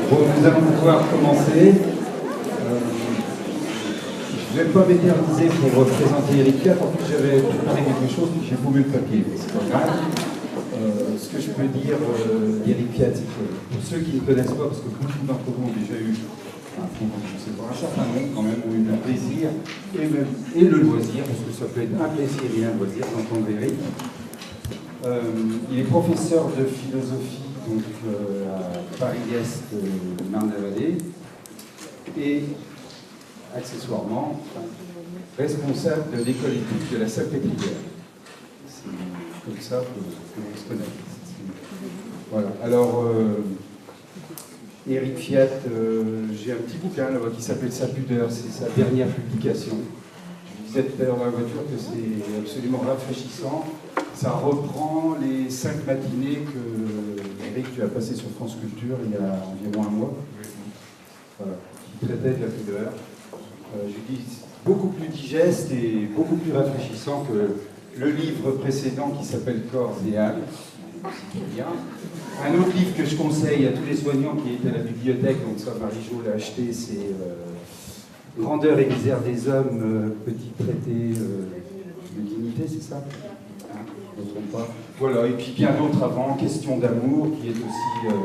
Bon, nous allons pouvoir commencer. Je ne vais pas m'éterniser pour présenter Éric Fiat. En plus, j'avais préparé quelque chose, puis j'ai paumé le papier. C'est pas grave. Ce que je peux dire d'Éric Fiat, c'est que pour ceux qui ne connaissent pas, parce que beaucoup d'entre vous ont déjà eu un certain nombre quand même, ont eu le plaisir et le loisir, parce que ça peut être un plaisir et un loisir d'entendre Éric. Il est professeur de philosophie donc, à Paris-Est, Marne-la-Vallée, et accessoirement responsable de l'école éthique de la Salpêtrière. C'est comme ça qu'on se connaît. Voilà. Alors, Éric Fiat, j'ai un petit bouquin là, qui s'appelle Sa pudeur, c'est sa dernière publication. Je disais tout à l'heure dans la voiture que c'est absolument rafraîchissant. Ça reprend les 5 matinées que Éric, tu as passées sur France Culture il y a environ un mois, voilà, qui traitaient de la pudeur. Je dis beaucoup plus digeste et beaucoup plus rafraîchissant que le livre précédent qui s'appelle Corps et âme. Bien. Un autre livre que je conseille à tous les soignants qui étaient à la bibliothèque, donc ça Marie-Jo l'a acheté, c'est Grandeur et misère des hommes, petit traité de dignité, c'est ça? Je ne me trompe pas. Voilà, et puis bien d'autres avant, Question d'amour, qui est aussi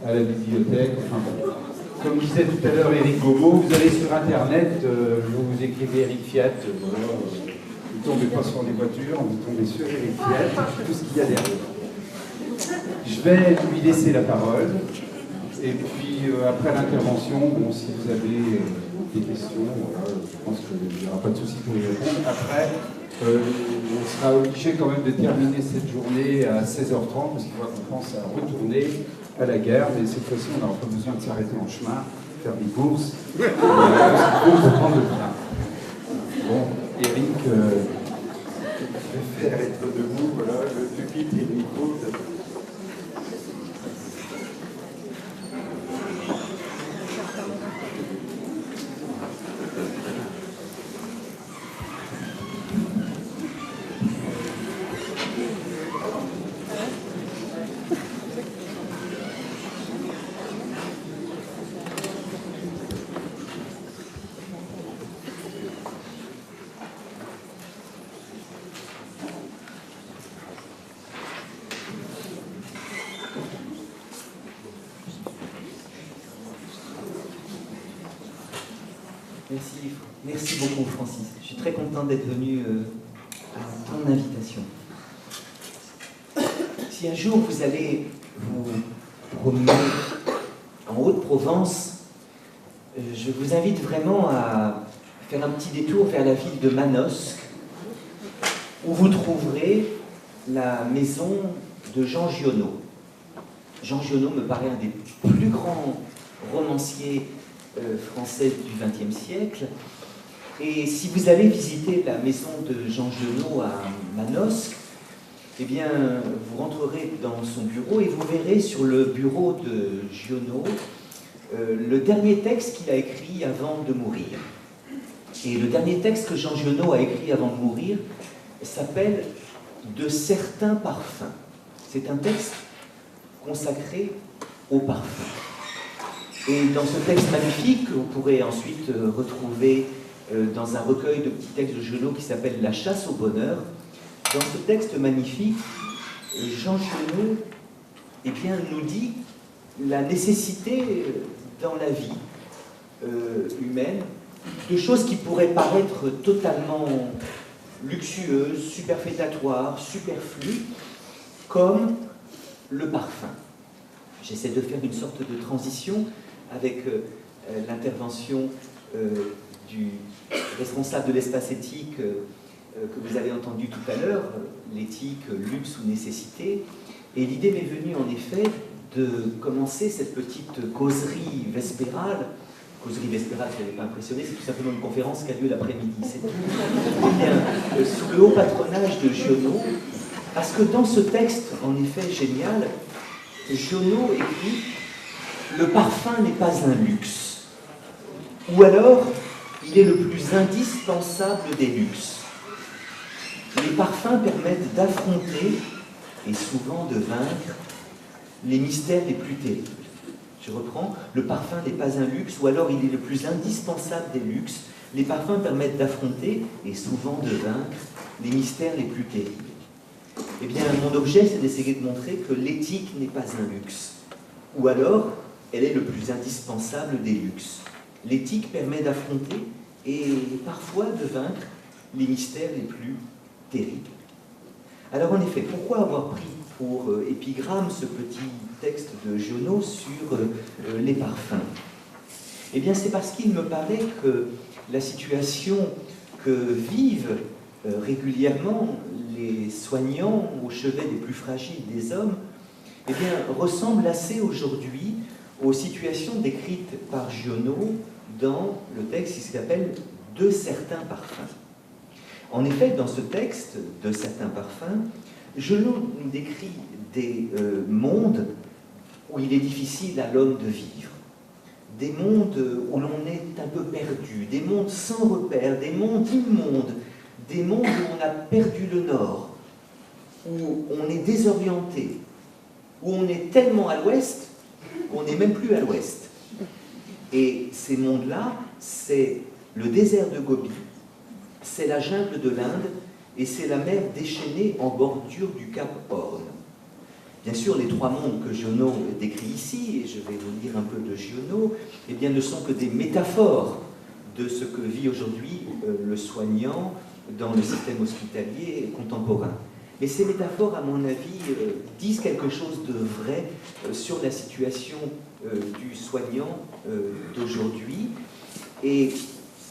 à la bibliothèque. Enfin, bon. Comme disait tout à l'heure Éric Gaumont, vous allez sur Internet, vous écrivez Éric Fiat, voilà, vous ne tombez pas sur les voitures, vous tombez sur Éric Fiat, tout ce qu'il y a derrière. Je vais lui laisser la parole, et puis après l'intervention, bon, si vous avez des questions, voilà, je pense qu'il n'y aura pas de souci pour y répondre. Après, on sera obligé quand même de terminer cette journée à 16h30, parce qu'il faudra qu'on pense à retourner à la gare, mais cette fois-ci, on n'aura pas besoin de s'arrêter en chemin, faire des courses, pour prendre le train. Bon, Éric, je vais faire être debout, voilà, le pupitre et le micro. Merci beaucoup Francis. Je suis très content d'être venu à ton invitation. Si un jour vous allez vous promener en Haute-Provence, je vous invite vraiment à faire un petit détour vers la ville de Manosque, où vous trouverez la maison de Jean Giono. Jean Giono me paraît un des plus grands romanciers français du XXe siècle. Et si vous allez visiter la maison de Jean Giono à Manosque, eh bien, vous rentrerez dans son bureau et vous verrez sur le bureau de Giono le dernier texte qu'il a écrit avant de mourir. Et le dernier texte que Jean Giono a écrit avant de mourir s'appelle « De certains parfums ». C'est un texte consacré au parfum. Et dans ce texte magnifique, vous pourrez ensuite retrouver dans un recueil de petits textes de Giono qui s'appelle « La chasse au bonheur ». Dans ce texte magnifique, Jean Giono nous dit la nécessité dans la vie humaine de choses qui pourraient paraître totalement luxueuses, superfétatoires, superflues, comme le parfum. J'essaie de faire une sorte de transition avec l'intervention du responsable de l'espace éthique que vous avez entendu tout à l'heure, l'éthique, luxe ou nécessité. Et l'idée m'est venue en effet de commencer cette petite causerie vespérale. Causerie vespérale, je n'avais pas impressionné, c'est tout simplement une conférence qui a lieu l'après-midi, c'est tout. Eh bien, sous le haut patronage de Giono, parce que dans ce texte, en effet génial, Giono écrit « Le parfum n'est pas un luxe » ou alors « Il est le plus indispensable des luxes ». Les parfums permettent d'affronter, et souvent de vaincre, les mystères les plus terribles. Je reprends, le parfum n'est pas un luxe, ou alors il est le plus indispensable des luxes. Les parfums permettent d'affronter, et souvent de vaincre, les mystères les plus terribles. Eh bien, mon objet, c'est d'essayer de montrer que l'éthique n'est pas un luxe. Ou alors, elle est le plus indispensable des luxes. L'éthique permet d'affronter et parfois de vaincre les mystères les plus terribles. Alors en effet, pourquoi avoir pris pour épigramme ce petit texte de Giono sur les parfums? Eh bien, c'est parce qu'il me paraît que la situation que vivent régulièrement les soignants au chevet des plus fragiles des hommes, eh bien, ressemble assez aujourd'hui aux situations décrites par Giono dans le texte qui s'appelle « De certains parfums ». En effet, dans ce texte, « De certains parfums », Giono nous décrit des mondes où il est difficile à l'homme de vivre, des mondes où l'on est un peu perdu, des mondes sans repère, des mondes immondes, des mondes où on a perdu le nord, où on est désorienté, où on est tellement à l'ouest qu'on n'est même plus à l'ouest. Et ces mondes-là, c'est le désert de Gobi, c'est la jungle de l'Inde et c'est la mer déchaînée en bordure du cap Horn. Bien sûr, les trois mondes que Giono décrit ici, et je vais vous lire un peu de Giono, eh bien, ne sont que des métaphores de ce que vit aujourd'hui le soignant dans le système hospitalier contemporain. Mais ces métaphores, à mon avis, disent quelque chose de vrai sur la situation du soignant d'aujourd'hui. Et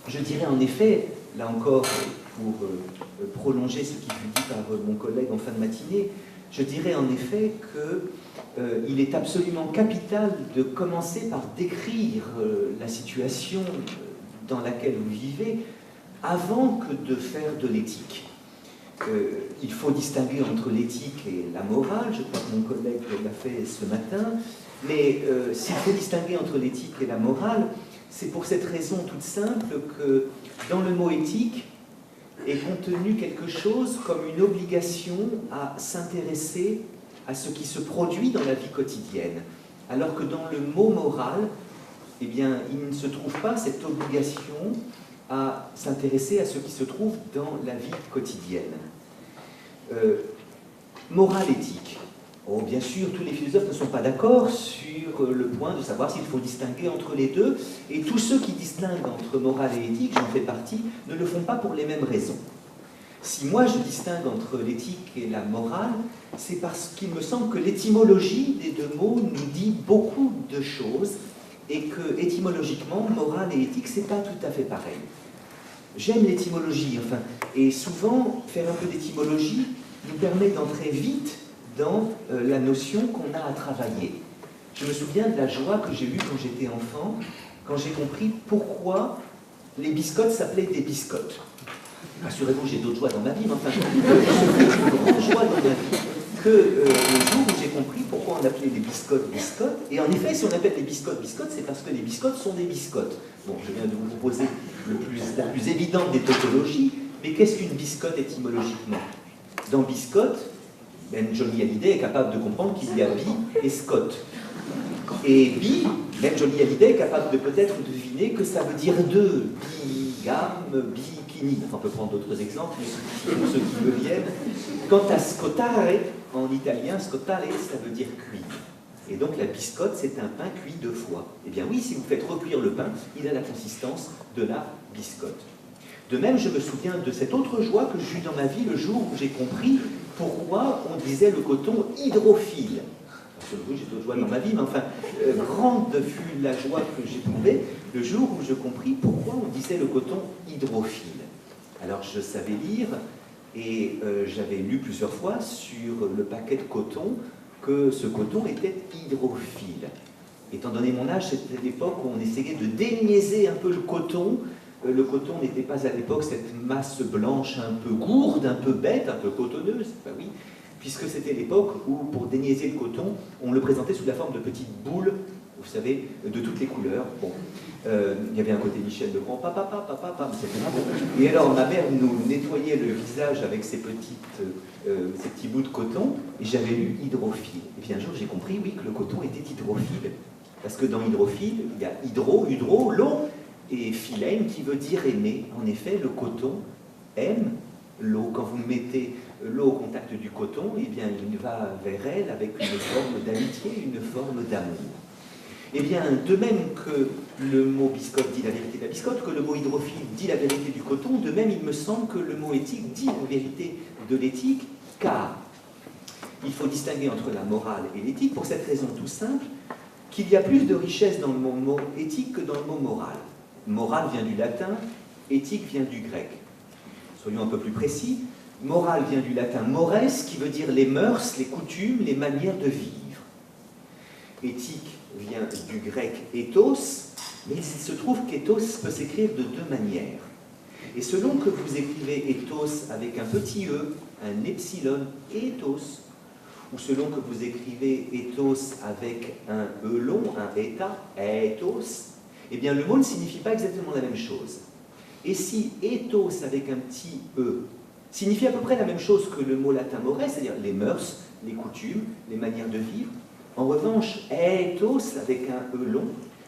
je dirais en effet, là encore, pour prolonger ce qui fut dit par mon collègue en fin de matinée, je dirais en effet qu'il est absolument capital de commencer par décrire la situation dans laquelle vous vivez avant que de faire de l'éthique. Il faut distinguer entre l'éthique et la morale, je crois que mon collègue l'a fait ce matin, mais s'il faut distinguer entre l'éthique et la morale, c'est pour cette raison toute simple que dans le mot éthique est contenu quelque chose comme une obligation à s'intéresser à ce qui se produit dans la vie quotidienne, alors que dans le mot moral, eh bien, il ne se trouve pas cette obligation à s'intéresser à ce qui se trouve dans la vie quotidienne. Morale éthique. Oh, bien sûr, tous les philosophes ne sont pas d'accord sur le point de savoir s'il faut distinguer entre les deux, et tous ceux qui distinguent entre morale et éthique, j'en fais partie, ne le font pas pour les mêmes raisons. Si moi je distingue entre l'éthique et la morale, c'est parce qu'il me semble que l'étymologie des deux mots nous dit beaucoup de choses, et que étymologiquement, morale et éthique, c'est pas tout à fait pareil. J'aime l'étymologie, enfin, et souvent, faire un peu d'étymologie nous permet d'entrer vite dans la notion qu'on a à travailler. Je me souviens de la joie que j'ai eue quand j'étais enfant, quand j'ai compris pourquoi les biscottes s'appelaient des biscottes. Rassurez-vous, j'ai d'autres joies dans ma vie, mais enfin, j'ai une grande joie dans ma vie que le jour où j'ai compris pourquoi on appelait les biscottes biscottes. Et en effet, si on appelle les biscottes biscottes, c'est parce que les biscottes sont des biscottes. Bon, je viens de vous proposer la plus évidente des tautologies, mais qu'est-ce qu'une biscotte étymologiquement? Dans biscotte, même Johnny Hallyday est capable de comprendre qu'il y a bi et scott. Et bi, même Johnny Hallyday est capable de peut-être deviner que ça veut dire deux. Bigame, bikini. Enfin, on peut prendre d'autres exemples, mais pour ceux qui me viennent. Quant à scottare, en italien, scottare, ça veut dire cuire. Et donc la biscotte, c'est un pain cuit 2 fois. Eh bien oui, si vous faites recuire le pain, il a la consistance de la biscotte. De même, je me souviens de cette autre joie que j'ai eue dans ma vie le jour où j'ai compris pourquoi on disait le coton hydrophile. Oui, j'ai d'autres joies dans ma vie, mais enfin, grande fut la joie que j'ai trouvée le jour où je compris pourquoi on disait le coton hydrophile. Alors je savais lire, et j'avais lu plusieurs fois sur le paquet de coton que ce coton était hydrophile. Étant donné mon âge, c'était l'époque où on essayait de déniaiser un peu le coton. Le coton n'était pas à l'époque cette masse blanche un peu gourde, un peu bête, un peu cotonneuse, ben oui, puisque c'était l'époque où, pour déniaiser le coton, on le présentait sous la forme de petites boules, vous savez, de toutes les couleurs. Bon, il y avait un côté Michel Legrand, papa, c'était bon. Et alors ma mère nous nettoyait le visage avec ces petits bouts de coton, et j'avais lu hydrophile. Et puis un jour j'ai compris, oui, que le coton était hydrophile. Parce que dans hydrophile, il y a hydro, l'eau, et philène qui veut dire aimer. En effet, le coton aime l'eau. Quand vous mettez l'eau au contact du coton, eh bien, il va vers elle avec une forme d'amitié, une forme d'amour. Eh bien, de même que le mot biscotte dit la vérité de la biscotte, que le mot hydrophile dit la vérité du coton, de même, il me semble que le mot éthique dit la vérité de l'éthique, car il faut distinguer entre la morale et l'éthique pour cette raison tout simple, qu'il y a plus de richesse dans le mot éthique que dans le mot moral. Morale vient du latin, éthique vient du grec. Soyons un peu plus précis, morale vient du latin mores, qui veut dire les mœurs, les coutumes, les manières de vivre. Éthique vient du grec ethos, mais il se trouve qu'ethos peut s'écrire de deux manières. Et selon que vous écrivez ethos avec un petit e, un epsilon, ethos, ou selon que vous écrivez ethos avec un e long, un eta, ethos, eh bien le mot ne signifie pas exactement la même chose. Et si ethos avec un petit e signifie à peu près la même chose que le mot latin mores, c'est-à-dire les mœurs, les coutumes, les manières de vivre, en revanche, ethos avec un e long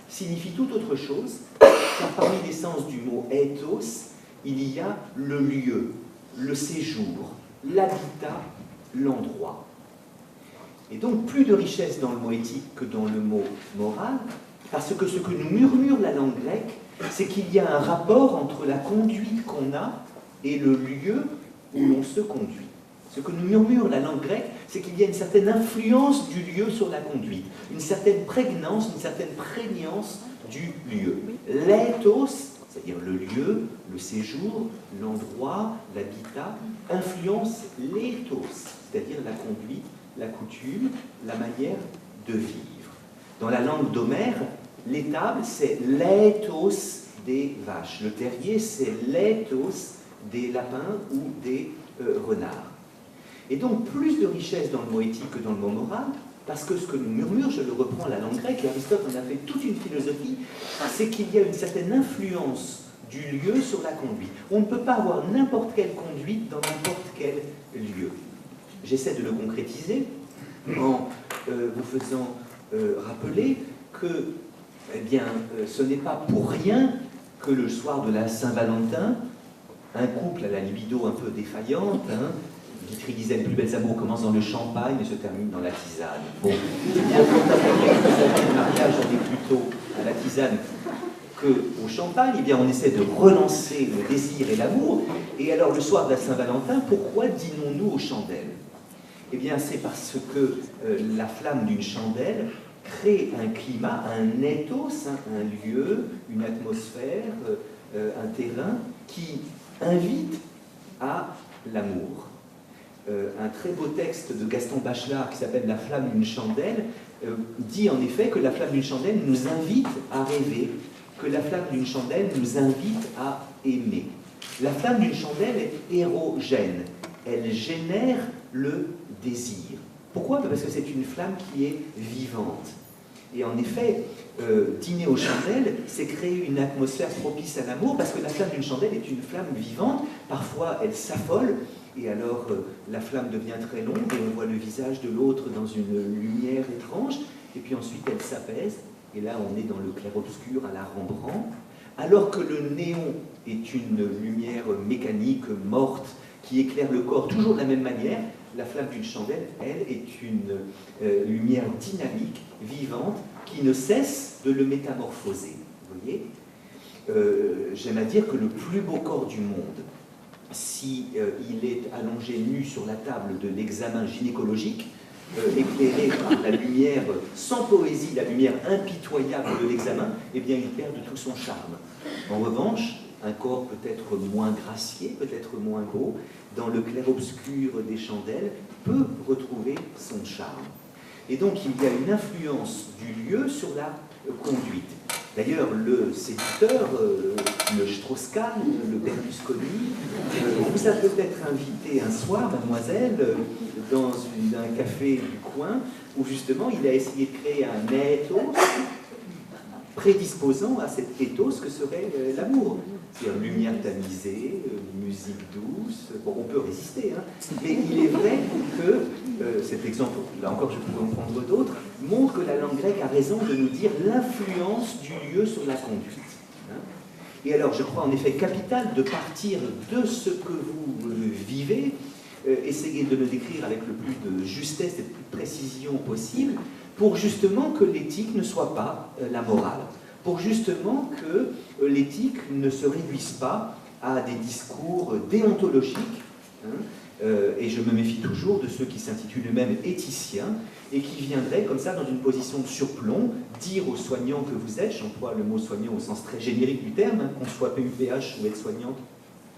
signifie tout autre chose, car parmi les sens du mot ethos, il y a le lieu, le séjour, l'habitat, l'endroit. Et donc plus de richesse dans le mot éthique que dans le mot moral, parce que ce que nous murmure la langue grecque, c'est qu'il y a un rapport entre la conduite qu'on a et le lieu où l'on se conduit. Ce que nous murmure la langue grecque, c'est qu'il y a une certaine influence du lieu sur la conduite, une certaine prégnance, une certaine prégnance du lieu. L'éthos, c'est-à-dire le lieu, le séjour, l'endroit, l'habitat, influence l'éthos, c'est-à-dire la conduite, la coutume, la manière de vivre. Dans la langue d'Homère, l'étable, c'est l'éthos des vaches. Le terrier, c'est l'éthos des lapins ou des renards. Et donc, plus de richesse dans le mot éthique que dans le mot moral, parce que ce que nous murmure, je le reprends à la langue grecque, et Aristote en a fait toute une philosophie, c'est qu'il y a une certaine influence du lieu sur la conduite. On ne peut pas avoir n'importe quelle conduite dans n'importe quel lieu. J'essaie de le concrétiser en vous faisant rappeler que eh bien, ce n'est pas pour rien que le soir de la Saint-Valentin, un couple à la libido un peu défaillante, Guitry disait les plus belles amours commencent dans le champagne et se terminent dans la tisane. Bon, bien quand le mariage, on est plutôt à la tisane qu'au champagne, eh bien on essaie de relancer le désir et l'amour. Et alors le soir de la Saint-Valentin, pourquoi dînons-nous aux chandelles? Eh bien c'est parce que la flamme d'une chandelle crée un climat, un ethos, un lieu, une atmosphère, un terrain qui invite à l'amour. Un très beau texte de Gaston Bachelard qui s'appelle « La flamme d'une chandelle » dit en effet que la flamme d'une chandelle nous invite à rêver, que la flamme d'une chandelle nous invite à aimer. La flamme d'une chandelle est érogène, elle génère le désir. Pourquoi? Parce que c'est une flamme qui est vivante. Et en effet, dîner aux chandelles, c'est créer une atmosphère propice à l'amour, parce que la flamme d'une chandelle est une flamme vivante. Parfois, elle s'affole, et alors la flamme devient très longue, et on voit le visage de l'autre dans une lumière étrange, et puis ensuite elle s'apaise, et là on est dans le clair-obscur à la Rembrandt, alors que le néon est une lumière mécanique morte qui éclaire le corps toujours de la même manière. La flamme d'une chandelle, elle, est une lumière dynamique, vivante, qui ne cesse de le métamorphoser. Vous voyez, j'aime à dire que le plus beau corps du monde, si il est allongé nu sur la table de l'examen gynécologique, éclairé par la lumière sans poésie, la lumière impitoyable de l'examen, eh bien il perd de tout son charme. En revanche, un corps peut-être moins gracié, peut-être moins beau, dans le clair-obscur des chandelles, peut retrouver son charme. Et donc il y a une influence du lieu sur la conduite. D'ailleurs, le séducteur, le Strauss-Kahn, le Berlusconi, vous a peut-être invité un soir, mademoiselle, dans un café du coin, où justement il a essayé de créer un ethos prédisposant à cet ethos que serait l'amour. C'est-à-dire lumière tamisée, musique douce, bon, on peut résister, mais il est vrai que cet exemple, là encore je pourrais en prendre d'autres, montre que la langue grecque a raison de nous dire l'influence du lieu sur la conduite. Hein. Et alors je crois en effet capital de partir de ce que vous vivez, essayer de le décrire avec le plus de justesse et de plus de précision possible, pour justement que l'éthique ne soit pas la morale, pour justement que l'éthique ne se réduise pas à des discours déontologiques, hein, et je me méfie toujours de ceux qui s'intitulent eux-mêmes éthiciens, et qui viendraient comme ça dans une position de surplomb, dire aux soignants que vous êtes, j'emploie le mot soignant au sens très générique du terme, hein, qu'on soit PUPH ou aide-soignante,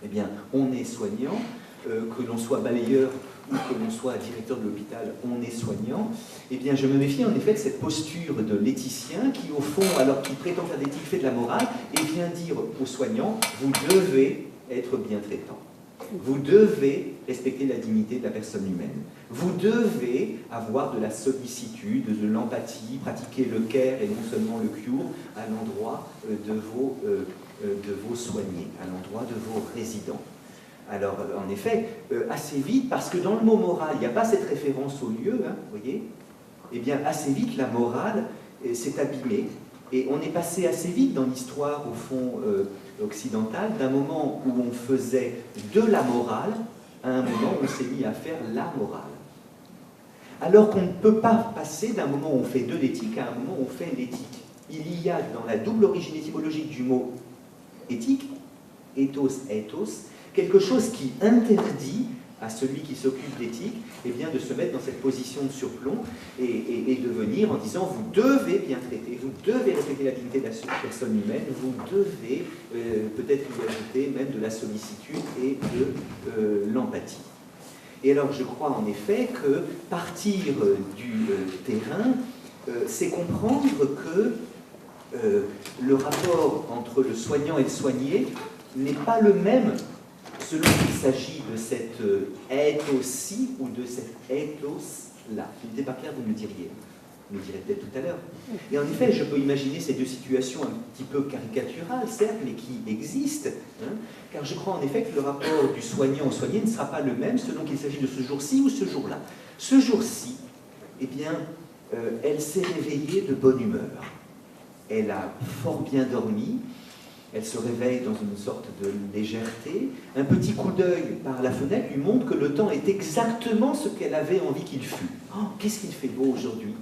eh bien on est soignant, que l'on soit balayeur ou que l'on soit directeur de l'hôpital, on est soignant, eh bien je me méfie en effet de cette posture de l'éthicien qui au fond, alors qu'il prétend faire d'éthique, fait de la morale, et vient dire aux soignants, vous devez être bien traitant. Vous devez respecter la dignité de la personne humaine. Vous devez avoir de la sollicitude, de l'empathie, pratiquer le care et non seulement le cure à l'endroit de vos soignés, à l'endroit de vos résidents. Alors, en effet, assez vite, parce que dans le mot moral, il n'y a pas cette référence au lieu, hein, vous voyez, eh bien, assez vite, la morale s'est abîmée. Et on est passé assez vite dans l'histoire, au fond, occidentale, d'un moment où on faisait de la morale, à un moment où on s'est mis à faire la morale. Alors qu'on ne peut pas passer d'un moment où on fait de l'éthique à un moment où on fait l'éthique. Il y a dans la double origine étymologique du mot éthique, ethos, quelque chose qui interdit à celui qui s'occupe d'éthique, eh bien, de se mettre dans cette position de surplomb et de venir en disant vous devez bien traiter, vous devez respecter la dignité de la personne humaine, vous devez peut-être y ajouter même de la sollicitude et de l'empathie. Et alors je crois en effet que partir du terrain, c'est comprendre que le rapport entre le soignant et le soigné n'est pas le même selon qu'il s'agit de cette ethos-ci ou de cet ethos-là. Si ce n'était pas clair, vous me le diriez. Vous me le direz peut-être tout à l'heure. Et en effet, je peux imaginer ces deux situations un petit peu caricaturales, certes, mais qui existent. Hein, car je crois en effet que le rapport du soignant au soigné ne sera pas le même selon qu'il s'agit de ce jour-ci ou ce jour-là. Ce jour-ci, eh bien, elle s'est réveillée de bonne humeur. Elle a fort bien dormi. Elle se réveille dans une sorte de légèreté. Un petit coup d'œil par la fenêtre lui montre que le temps est exactement ce qu'elle avait envie qu'il fût. Oh, qu'est-ce qu'il fait beau aujourd'hui!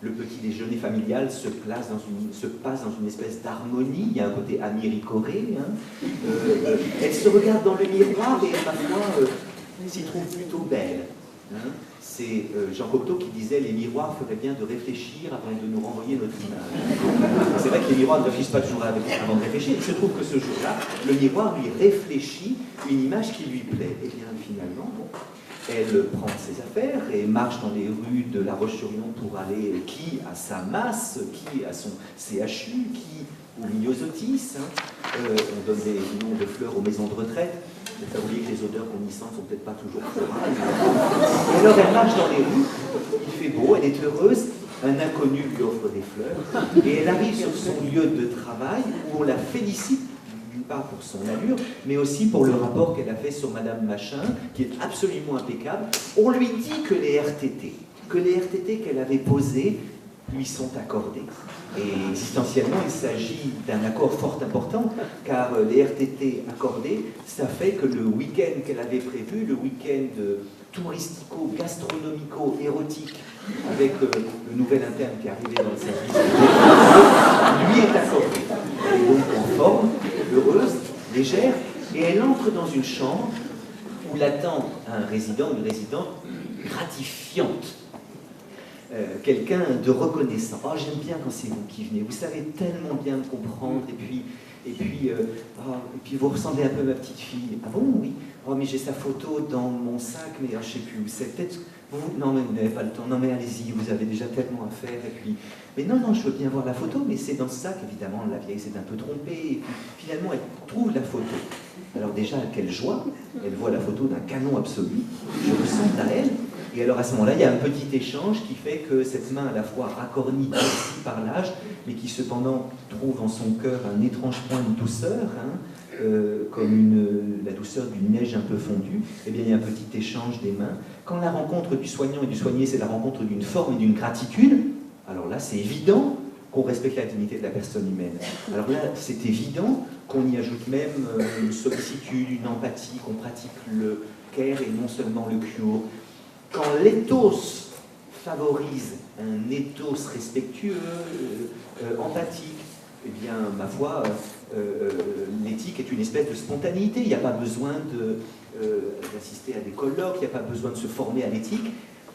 Le petit déjeuner familial se passe dans une espèce d'harmonie. Il y a un côté américoré. Hein. Elle se regarde dans le miroir et parfois s'y trouve plutôt belle. Hein. C'est Jean Cocteau qui disait « Les miroirs feraient bien de réfléchir avant de nous renvoyer notre image ». C'est vrai que les miroirs ne réfléchissent pas toujours avant de réfléchir. Il se trouve que ce jour-là, le miroir lui réfléchit une image qui lui plaît. Et bien finalement, bon, elle prend ses affaires et marche dans les rues de La Roche-sur-Yon pour aller, qui à sa masse, qui à son CHU, qui au Myosotis. Hein. On donne des noms de fleurs aux maisons de retraite. Il faut oublier que les odeurs bondissantes ne sont peut-être pas toujours florales. Et alors elle marche dans les rues, il fait beau, elle est heureuse, un inconnu lui offre des fleurs, et elle arrive sur son lieu de travail où on la félicite, d'une part pour son allure, mais aussi pour le rapport qu'elle a fait sur Madame Machin, qui est absolument impeccable. On lui dit que les RTT qu'elle avait posés lui sont accordés. Et existentiellement, il s'agit d'un accord fort important, car les RTT accordés, ça fait que le week-end qu'elle avait prévu, le week-end touristico-gastronomico-érotique, avec le nouvel interne qui est arrivé dans le service, lui est accordé. Elle est donc en forme, heureuse, légère, et elle entre dans une chambre où l'attend un résident, une résidente gratifiante. Quelqu'un de reconnaissant. Oh, j'aime bien quand c'est vous qui venez. Vous savez tellement bien me comprendre. Et puis vous ressemblez un peu à ma petite fille. Ah bon, oui. Oh, mais j'ai sa photo dans mon sac, mais je ne sais plus où c'est. Peut-être vous. Non, mais vous n'avez pas le temps. Non, mais allez-y, vous avez déjà tellement à faire. Et puis, mais non, je veux bien voir la photo, mais c'est dans ce sac. Évidemment, la vieille s'est un peu trompée. Et puis, finalement, elle trouve la photo. Alors déjà, quelle joie. Elle voit la photo d'un canon absolu. Je ressemble à elle. Et alors à ce moment-là, il y a un petit échange qui fait que cette main à la fois racornie par l'âge, mais qui cependant trouve en son cœur un étrange point de douceur, hein, comme la douceur d'une neige un peu fondue, eh bien, il y a un petit échange des mains. Quand la rencontre du soignant et du soigné, c'est la rencontre d'une forme et d'une gratitude, alors là, c'est évident qu'on respecte la dignité de la personne humaine. Alors là, c'est évident qu'on y ajoute même une sollicitude, une empathie, qu'on pratique le care et non seulement le cure. Quand l'éthos favorise un ethos respectueux, empathique, eh bien, ma foi, l'éthique est une espèce de spontanéité. Il n'y a pas besoin d'assister à des colloques, il n'y a pas besoin de se former à l'éthique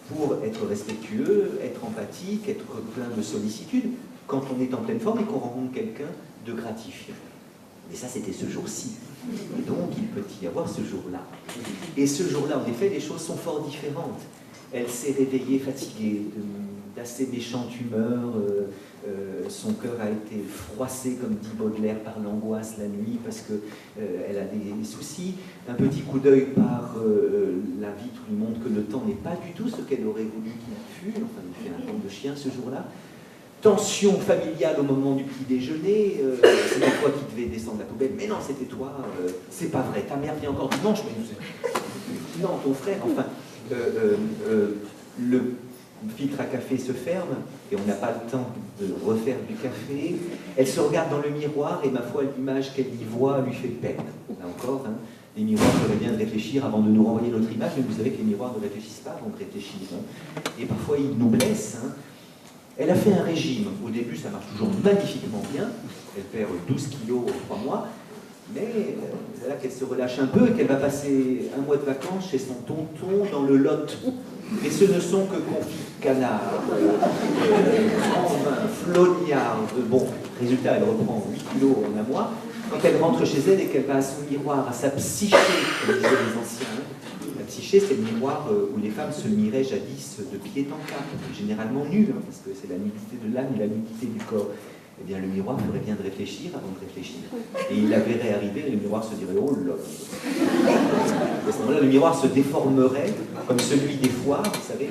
pour être respectueux, être empathique, être plein de sollicitude, quand on est en pleine forme et qu'on rencontre quelqu'un de gratifiant. Mais ça, c'était ce jour-ci. Et donc, il peut y avoir ce jour-là. Et ce jour-là, en effet, les choses sont fort différentes. Elle s'est réveillée fatiguée, d'assez méchante humeur. Son cœur a été froissé, comme dit Baudelaire, par l'angoisse la nuit, parce qu'elle a des soucis. Un petit coup d'œil par la vitre lui montre que le temps n'est pas du tout ce qu'elle aurait voulu qu'il fût. Enfin, il fait un temps de chien ce jour-là. Tension familiale au moment du petit déjeuner, c'est toi qui devais descendre la poubelle, mais non, c'était toi, c'est pas vrai, ta mère vient encore dimanche, mais non, ton frère, enfin, le filtre à café se ferme, et on n'a pas le temps de refaire du café, elle se regarde dans le miroir, et ma foi, l'image qu'elle y voit lui fait peine, là encore, hein. Les miroirs feraient bien de réfléchir avant de nous renvoyer notre image, mais vous savez que les miroirs ne réfléchissent pas avant de réfléchir, hein. Et parfois ils nous blessent, hein. Elle a fait un régime. Au début, ça marche toujours magnifiquement bien. Elle perd 12 kilos en 3 mois. Mais c'est là qu'elle se relâche un peu et qu'elle va passer un mois de vacances chez son tonton dans le Lot. Et ce ne sont que confits de canard, flognards. Bon, résultat, elle reprend 8 kilos en un mois. Quand elle rentre chez elle et qu'elle va à son miroir, à sa psyché, comme disaient les anciens, la psyché, c'est le miroir où les femmes se miraient jadis de pied en cap, généralement nues, hein, parce que c'est la nudité de l'âme et la nudité du corps. Eh bien, le miroir ferait bien de réfléchir avant de réfléchir. Et il la verrait arriver et le miroir se dirait « Oh là !» À ce moment-là, le miroir se déformerait, comme celui des foires, vous savez,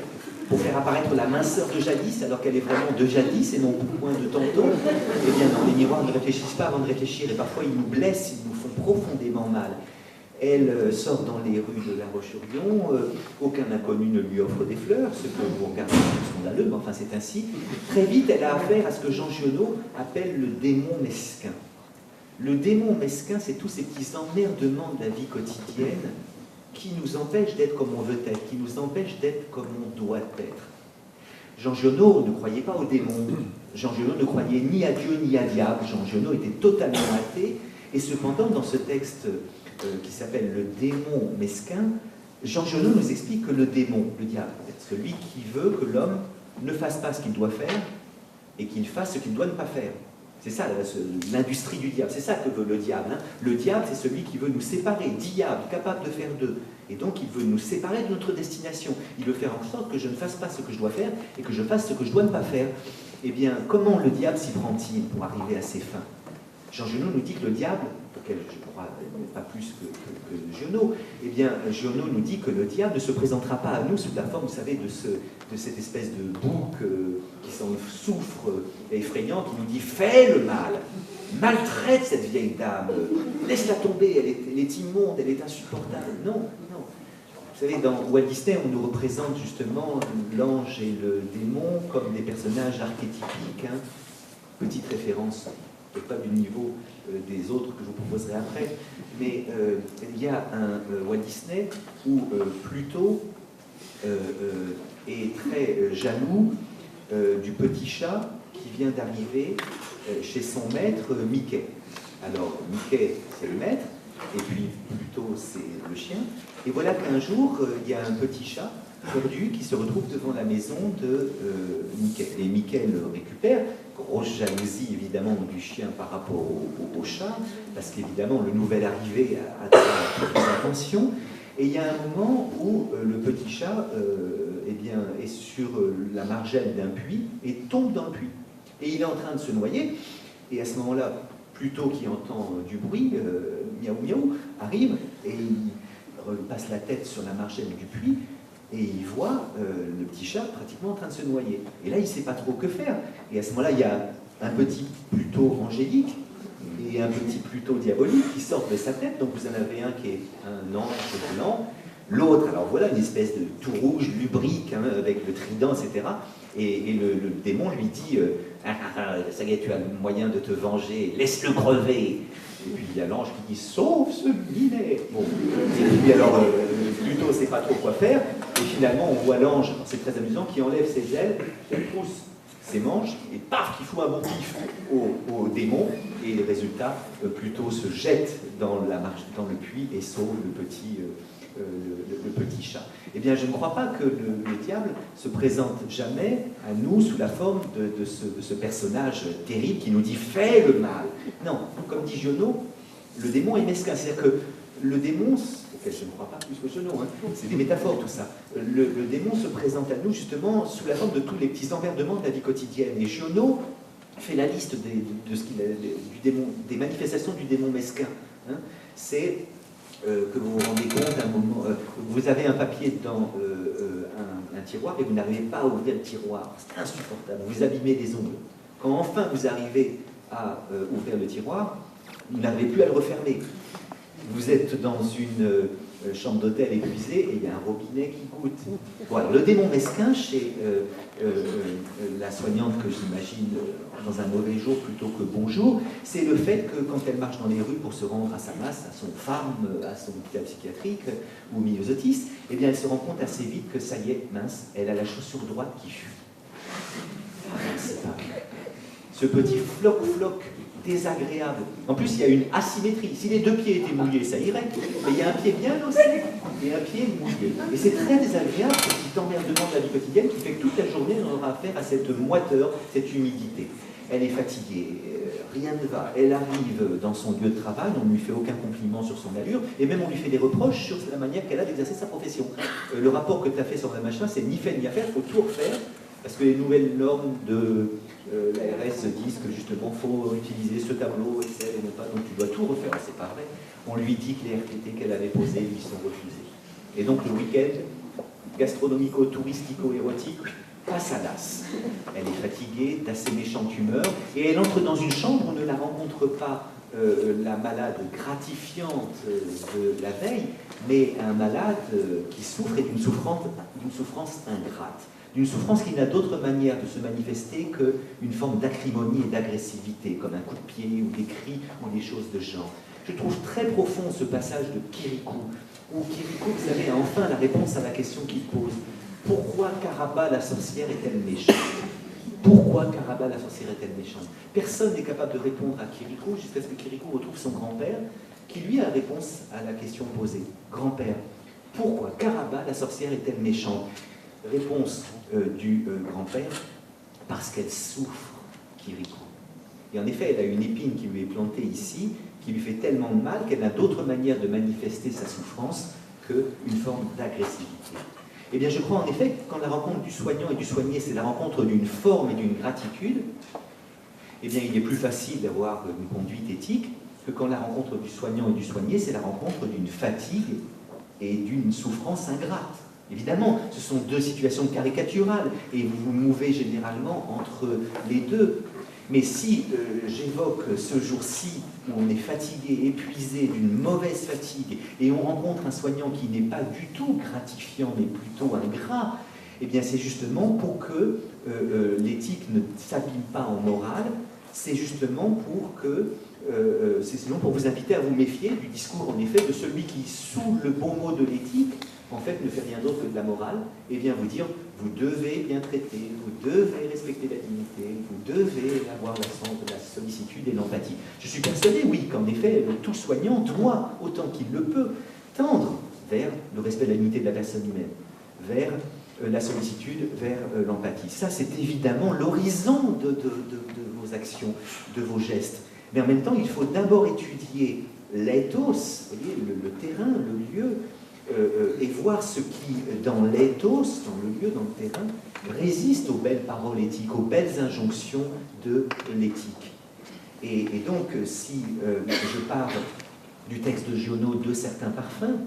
pour faire apparaître la minceur de jadis, alors qu'elle est vraiment de jadis et non point de tantôt. Eh bien, non, les miroirs ne réfléchissent pas avant de réfléchir, et parfois ils nous blessent, ils nous font profondément mal. Elle sort dans les rues de La Roche-sur-Yon, aucun inconnu ne lui offre des fleurs, ce que vous regardez scandaleux, mais enfin c'est ainsi. Très vite, elle a affaire à ce que Jean Giono appelle le démon mesquin. Le démon mesquin, c'est tous ces petits emmerdements de la vie quotidienne qui nous empêchent d'être comme on veut être, qui nous empêchent d'être comme on doit être. Jean Giono ne croyait pas au démon. Jean Giono ne croyait ni à Dieu ni à diable. Jean Giono était totalement athée, et cependant, dans ce texte qui s'appelle le démon mesquin, Jean Giono nous explique que le démon, le diable, est celui qui veut que l'homme ne fasse pas ce qu'il doit faire et qu'il fasse ce qu'il doit ne pas faire. C'est ça l'industrie du diable, c'est ça que veut le diable. Hein. Le diable, c'est celui qui veut nous séparer, diable, capable de faire deux. Et donc, il veut nous séparer de notre destination. Il veut faire en sorte que je ne fasse pas ce que je dois faire et que je fasse ce que je dois ne pas faire. Eh bien, comment le diable s'y prend-il pour arriver à ses fins? Jean Giono nous dit que le diable, auquel je ne crois pas plus que Giono, eh bien, Giono nous dit que le diable ne se présentera pas à nous sous la forme, vous savez, de cette espèce de bouc qui s'en souffre effrayant, qui nous dit « Fais le mal, maltraite cette vieille dame, laisse-la tomber, elle est immonde, elle est insupportable. » Non, non. Vous savez, dans Walt Disney, on nous représente justement l'ange et le démon comme des personnages archétypiques. Hein. Petite référence, peut-être pas du niveau des autres que je vous proposerai après, mais il y a un Walt Disney où Pluto est très jaloux du petit chat qui vient d'arriver chez son maître Mickey. Alors Mickey c'est le maître, et puis Pluto c'est le chien, et voilà qu'un jour il y a un petit chat perdu qui se retrouve devant la maison de Mickey. Et Mickey le récupère, grosse jalousie évidemment du chien par rapport au chat, parce qu'évidemment le nouvel arrivé a toutes les intentions. Et il y a un moment où le petit chat eh bien, est sur la margelle d'un puits et tombe dans le puits. Et il est en train de se noyer, et à ce moment-là, Pluto qui entend du bruit, miaou miaou, arrive, et il passe la tête sur la margelle du puits, et il voit le petit chat pratiquement en train de se noyer. Et là, il ne sait pas trop que faire. Et à ce moment-là, il y a un petit Pluto angélique, et un petit Pluto diabolique qui sortent de sa tête. Donc vous en avez un qui est un ange blanc, l'autre, alors voilà, une espèce de tout rouge, lubrique, hein, avec le trident, etc. Et le démon lui dit ça y est, tu as le moyen de te venger, laisse-le crever. Et puis il y a l'ange qui dit sauve ce minet. Bon. Et puis alors Pluto ne sait pas trop quoi faire. Et finalement on voit l'ange, c'est très amusant, qui enlève ses ailes, pousse ses manches et paf, qui fout un bon pif au démon. Et le résultat, Pluto se jette dans le puits et sauve le petit chat. Eh bien, je ne crois pas que le diable se présente jamais à nous sous la forme de ce personnage terrible qui nous dit « fais le mal ». Non, comme dit Giono, le démon est mesquin. C'est-à-dire que le démon, auquel je ne crois pas plus que Giono, hein, c'est des métaphores tout ça, le démon se présente à nous justement sous la forme de tous les petits emmerdements de la vie quotidienne. Et Giono fait la liste des manifestations du démon mesquin. Hein. C'est que vous vous rendez compte à un moment, vous avez un papier dans un tiroir et vous n'arrivez pas à ouvrir le tiroir. C'est insupportable, vous abîmez les ongles. Quand enfin vous arrivez à ouvrir le tiroir, vous n'arrivez plus à le refermer. Vous êtes dans une chambre d'hôtel épuisée et il y a un robinet qui goûte. Voilà, le démon mesquin chez la soignante que j'imagine dans un mauvais jour plutôt que bon jour, c'est le fait que quand elle marche dans les rues pour se rendre à sa masse, à son farm, à son hôpital psychiatrique ou au myosotis, eh bien elle se rend compte assez vite que ça y est, mince, elle a la chaussure droite qui fuit. C'est pas vrai. Ce petit floc désagréable. En plus, il y a une asymétrie. Si les deux pieds étaient mouillés, ça irait. Mais il y a un pied bien lancé et un pied mouillé. Et c'est très désagréable, ce petit emmerdement de la vie quotidienne qui fait que toute la journée, on aura affaire à cette moiteur, cette humidité. Elle est fatiguée, rien ne va. Elle arrive dans son lieu de travail, on ne lui fait aucun compliment sur son allure, et même on lui fait des reproches sur la manière qu'elle a d'exercer sa profession. Le rapport que tu as fait sur la machin, c'est ni fait ni à faire, il faut tout refaire. Parce que les nouvelles normes de l'ARS disent que justement il faut utiliser ce tableau Excel et non pas, donc tu dois tout refaire, c'est pas vrai. On lui dit que les RTT qu'elle avait posés lui sont refusés. Et donc le week-end, gastronomico-touristico-érotique, passe à l'as. Elle est fatiguée, d'assez méchante humeur, et elle entre dans une chambre, on ne la rencontre pas la malade gratifiante de la veille, mais un malade qui souffre et d'une souffrance ingrate. D'une souffrance qui n'a d'autre manière de se manifester qu'une forme d'acrimonie et d'agressivité, comme un coup de pied ou des cris ou des choses de genre. Je trouve très profond ce passage de Kirikou, où Kirikou, vous savez, a enfin la réponse à la question qu'il pose. Pourquoi Karaba la sorcière est-elle méchante? Pourquoi Karaba la sorcière est-elle méchante? Personne n'est capable de répondre à Kirikou jusqu'à ce que Kirikou retrouve son grand-père, qui lui a la réponse à la question posée. Grand-père, pourquoi Karaba la sorcière est-elle méchante? Réponse du grand-père, parce qu'elle souffre, Kirikou. Et en effet, elle a une épine qui lui est plantée ici, qui lui fait tellement de mal qu'elle n'a d'autre manière de manifester sa souffrance qu'une forme d'agressivité. Eh bien, je crois en effet que quand la rencontre du soignant et du soigné, c'est la rencontre d'une forme et d'une gratitude, eh bien, il est plus facile d'avoir une conduite éthique que quand la rencontre du soignant et du soigné, c'est la rencontre d'une fatigue et d'une souffrance ingrate. Évidemment, ce sont deux situations caricaturales et vous vous mouvez généralement entre les deux. Mais si j'évoque ce jour-ci où on est fatigué, épuisé, d'une mauvaise fatigue, et on rencontre un soignant qui n'est pas du tout gratifiant, mais plutôt ingrat, eh bien c'est justement pour que l'éthique ne s'abîme pas en morale, c'est justement pour vous inviter à vous méfier du discours, en effet, de celui qui, sous le bon mot de l'éthique, en fait, ne fait rien d'autre que de la morale, et vient vous dire, vous devez bien traiter, vous devez respecter la dignité, vous devez avoir le sens de la sollicitude et l'empathie. Je suis persuadé, oui, qu'en effet, tout soignant doit, autant qu'il le peut, tendre vers le respect de la dignité de la personne humaine, vers la sollicitude, vers l'empathie. Ça, c'est évidemment l'horizon de vos actions, de vos gestes. Mais en même temps, il faut d'abord étudier l'éthos, vous voyez, le terrain, le lieu, et voir ce qui, dans l'éthos, dans le lieu, dans le terrain, résiste aux belles paroles éthiques, aux belles injonctions de l'éthique. Et donc, si je parle du texte de Giono, de certains parfums,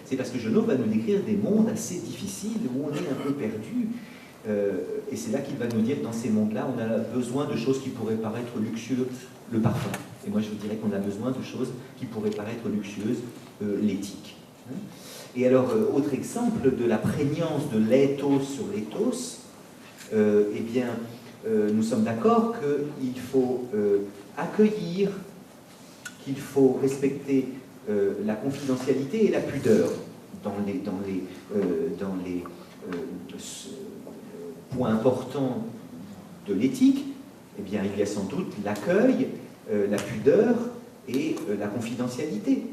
c'est parce que Giono va nous décrire des mondes assez difficiles, où on est un peu perdu, et c'est là qu'il va nous dire, dans ces mondes-là, on a besoin de choses qui pourraient paraître luxueuses, le parfum. Et moi, je vous dirais qu'on a besoin de choses qui pourraient paraître luxueuses, l'éthique. Et alors, autre exemple de la prégnance de l'éthos sur l'éthos, eh bien, nous sommes d'accord qu'il faut accueillir, qu'il faut respecter la confidentialité et la pudeur dans les points importants de l'éthique. Eh bien, il y a sans doute l'accueil, la pudeur et la confidentialité.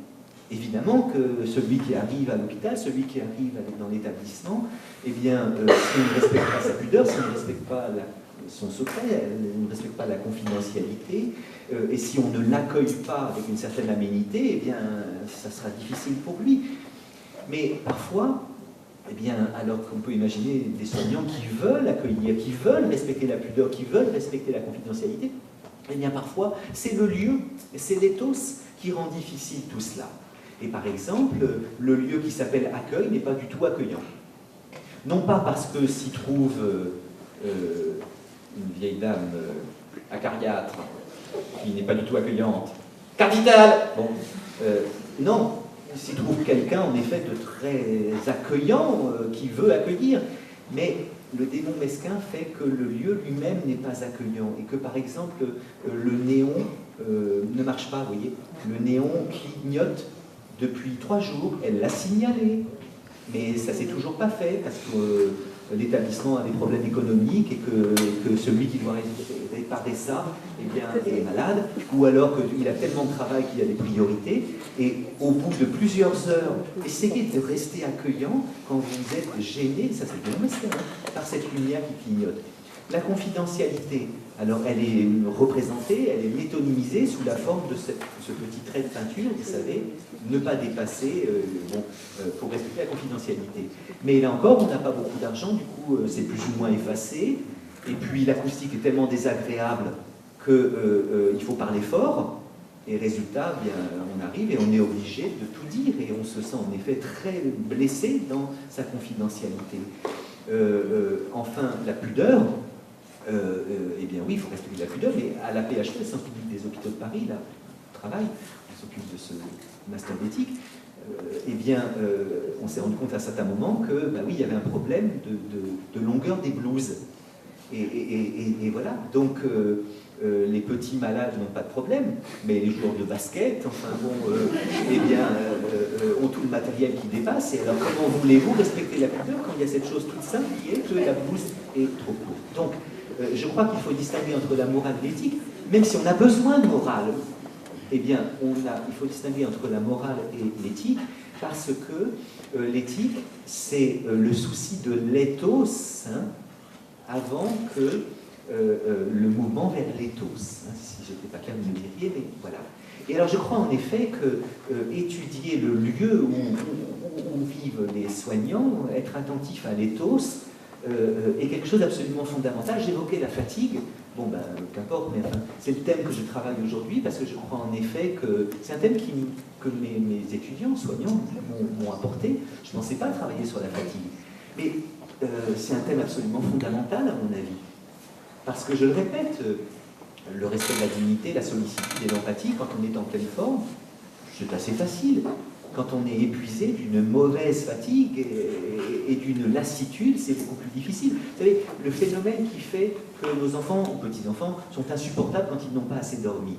Évidemment que celui qui arrive à l'hôpital, celui qui arrive dans l'établissement, eh bien, s'il ne respecte pas sa pudeur, s'il ne respecte pas son secret, ne respecte pas la confidentialité, et si on ne l'accueille pas avec une certaine aménité, eh bien, ça sera difficile pour lui. Mais parfois, eh bien, alors qu'on peut imaginer des soignants qui veulent accueillir, qui veulent respecter la pudeur, qui veulent respecter la confidentialité, eh bien, parfois, c'est le lieu, c'est l'éthos qui rend difficile tout cela. Et par exemple, le lieu qui s'appelle accueil n'est pas du tout accueillant. Non pas parce que s'y trouve une vieille dame acariâtre qui n'est pas du tout accueillante. Cardinal! Bon, non, s'y trouve quelqu'un en effet de très accueillant qui veut accueillir. Mais le démon mesquin fait que le lieu lui-même n'est pas accueillant et que par exemple le néon ne marche pas, vous voyez. Le néon clignote depuis 3 jours, elle l'a signalé, mais ça ne s'est toujours pas fait parce que l'établissement a des problèmes économiques et que celui qui doit réparer ça eh bien, est malade, ou alors qu'il a tellement de travail qu'il y a des priorités, et au bout de plusieurs heures, essayez de rester accueillant quand vous êtes gêné, ça c'est bien mesquin, par cette lumière qui clignote. La confidentialité, alors elle est représentée, elle est métonymisée sous la forme de ce petit trait de peinture, vous savez, ne pas dépasser, pour respecter la confidentialité. Mais là encore, on n'a pas beaucoup d'argent, du coup c'est plus ou moins effacé, et puis l'acoustique est tellement désagréable qu'il faut parler fort, et résultat, bien, on arrive et on est obligé de tout dire, et on se sent en effet très blessé dans sa confidentialité. Enfin, la pudeur, eh bien oui, il faut respecter la pudeur, mais à la PHP, le Centre public des hôpitaux de Paris, là, on travaille, on s'occupe de ce master d'éthique, eh bien, on s'est rendu compte à un certain moment que, bah oui, il y avait un problème de longueur des blouses. Et voilà, donc les petits malades n'ont pas de problème, mais les joueurs de basket, enfin bon, eh bien, ont tout le matériel qui dépasse, et alors comment voulez-vous respecter la pudeur quand il y a cette chose toute simple qui est que la blouse est trop courte. Donc, je crois qu'il faut distinguer entre la morale et l'éthique, même si on a besoin de morale, eh bien, il faut distinguer entre la morale et l'éthique, parce que l'éthique, c'est le souci de l'éthos, hein, avant que le mouvement vers l'éthos. Hein, si je n'étais pas clair, vous me diriez, mais voilà. Et alors je crois en effet que étudier le lieu où vivent les soignants, être attentif à l'éthos, est quelque chose d'absolument fondamental. J'évoquais la fatigue, bon ben qu'importe, mais enfin, c'est le thème que je travaille aujourd'hui parce que je crois en effet que c'est un thème que mes étudiants soignants m'ont apporté. Je ne pensais pas travailler sur la fatigue. Mais c'est un thème absolument fondamental à mon avis. Parce que je le répète, le respect de la dignité, la sollicitude et l'empathie, quand on est en pleine forme, c'est assez facile. Quand on est épuisé d'une mauvaise fatigue et d'une lassitude, c'est beaucoup plus difficile. Vous savez, le phénomène qui fait que nos enfants ou petits-enfants sont insupportables quand ils n'ont pas assez dormi,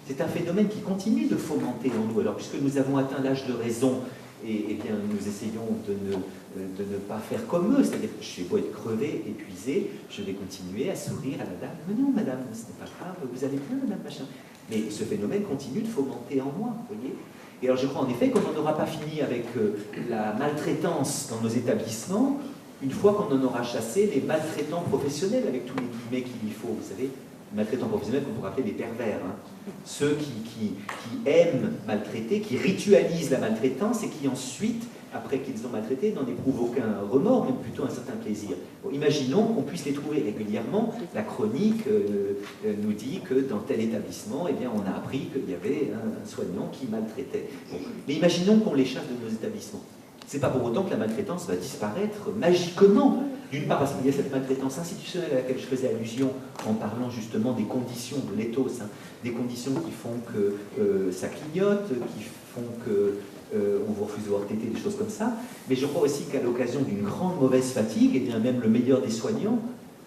c'est un phénomène qui continue de fomenter en nous. Alors, puisque nous avons atteint l'âge de raison, et bien nous essayons de ne pas faire comme eux, c'est-à-dire que je vais beau être crevé, épuisé, je vais continuer à sourire à la dame. Mais non, madame, ce n'est pas grave, vous allez bien, madame, machin. Mais ce phénomène continue de fomenter en moi, vous voyez. Et alors je crois en effet qu'on n'en aura pas fini avec la maltraitance dans nos établissements, une fois qu'on en aura chassé les maltraitants professionnels, avec tous les guillemets qu'il y faut, vous savez, maltraitants professionnels qu'on pourrait appeler les pervers, hein. Ceux qui aiment maltraiter, qui ritualisent la maltraitance et qui ensuite, après qu'ils ont maltraité, n'en éprouvent aucun remords, mais plutôt un certain plaisir. Bon, imaginons qu'on puisse les trouver régulièrement. La chronique nous dit que dans tel établissement, eh bien, on a appris qu'il y avait un soignant qui maltraitait. Bon. Mais imaginons qu'on les chasse de nos établissements. Ce n'est pas pour autant que la maltraitance va disparaître magiquement D'une part parce qu'il y a cette maltraitance institutionnelle à laquelle je faisais allusion en parlant justement des conditions de l'éthos, hein, des conditions qui font que ça clignote, qui font que on vous refuse de voir téter, des choses comme ça. Mais je crois aussi qu'à l'occasion d'une grande mauvaise fatigue, et bien même le meilleur des soignants,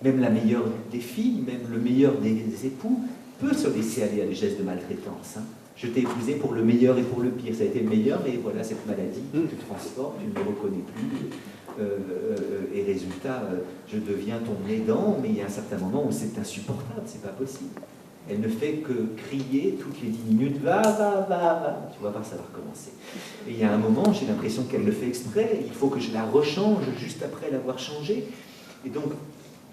même la meilleure des filles, même le meilleur des époux, peut se laisser aller à des gestes de maltraitance. Hein. Je t'ai épousé pour le meilleur et pour le pire. Ça a été le meilleur, mais voilà, cette maladie te transforme, tu ne me reconnais plus. Et résultat, je deviens ton aidant, mais il y a un certain moment où c'est insupportable, c'est pas possible. Elle ne fait que crier toutes les 10 minutes, va, tu vas voir, ça va recommencer. Et il y a un moment, j'ai l'impression qu'elle le fait exprès, il faut que je la rechange juste après l'avoir changée. Et donc,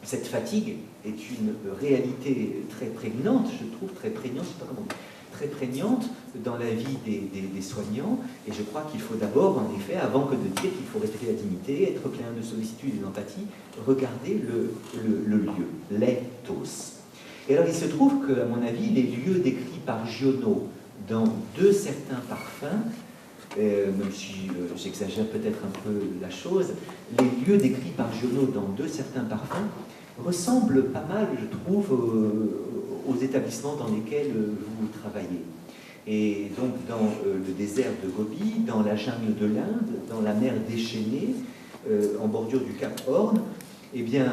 cette fatigue est une réalité très prégnante, je trouve, très prégnante, je sais pas comment dire, très prégnante dans la vie des soignants, et je crois qu'il faut d'abord, en effet, avant que de dire qu'il faut respecter la dignité, être plein de sollicitude et d'empathie, regarder le lieu, l'éthos. Et alors il se trouve qu'à mon avis, les lieux décrits par Giono dans certains parfums, même si j'exagère peut-être un peu la chose, les lieux décrits par Giono dans certains parfums ressemblent pas mal, je trouve, aux établissements dans lesquels vous travaillez. Et donc dans le désert de Gobi, dans la jungle de l'Inde, dans la mer déchaînée, en bordure du Cap Horn, eh bien,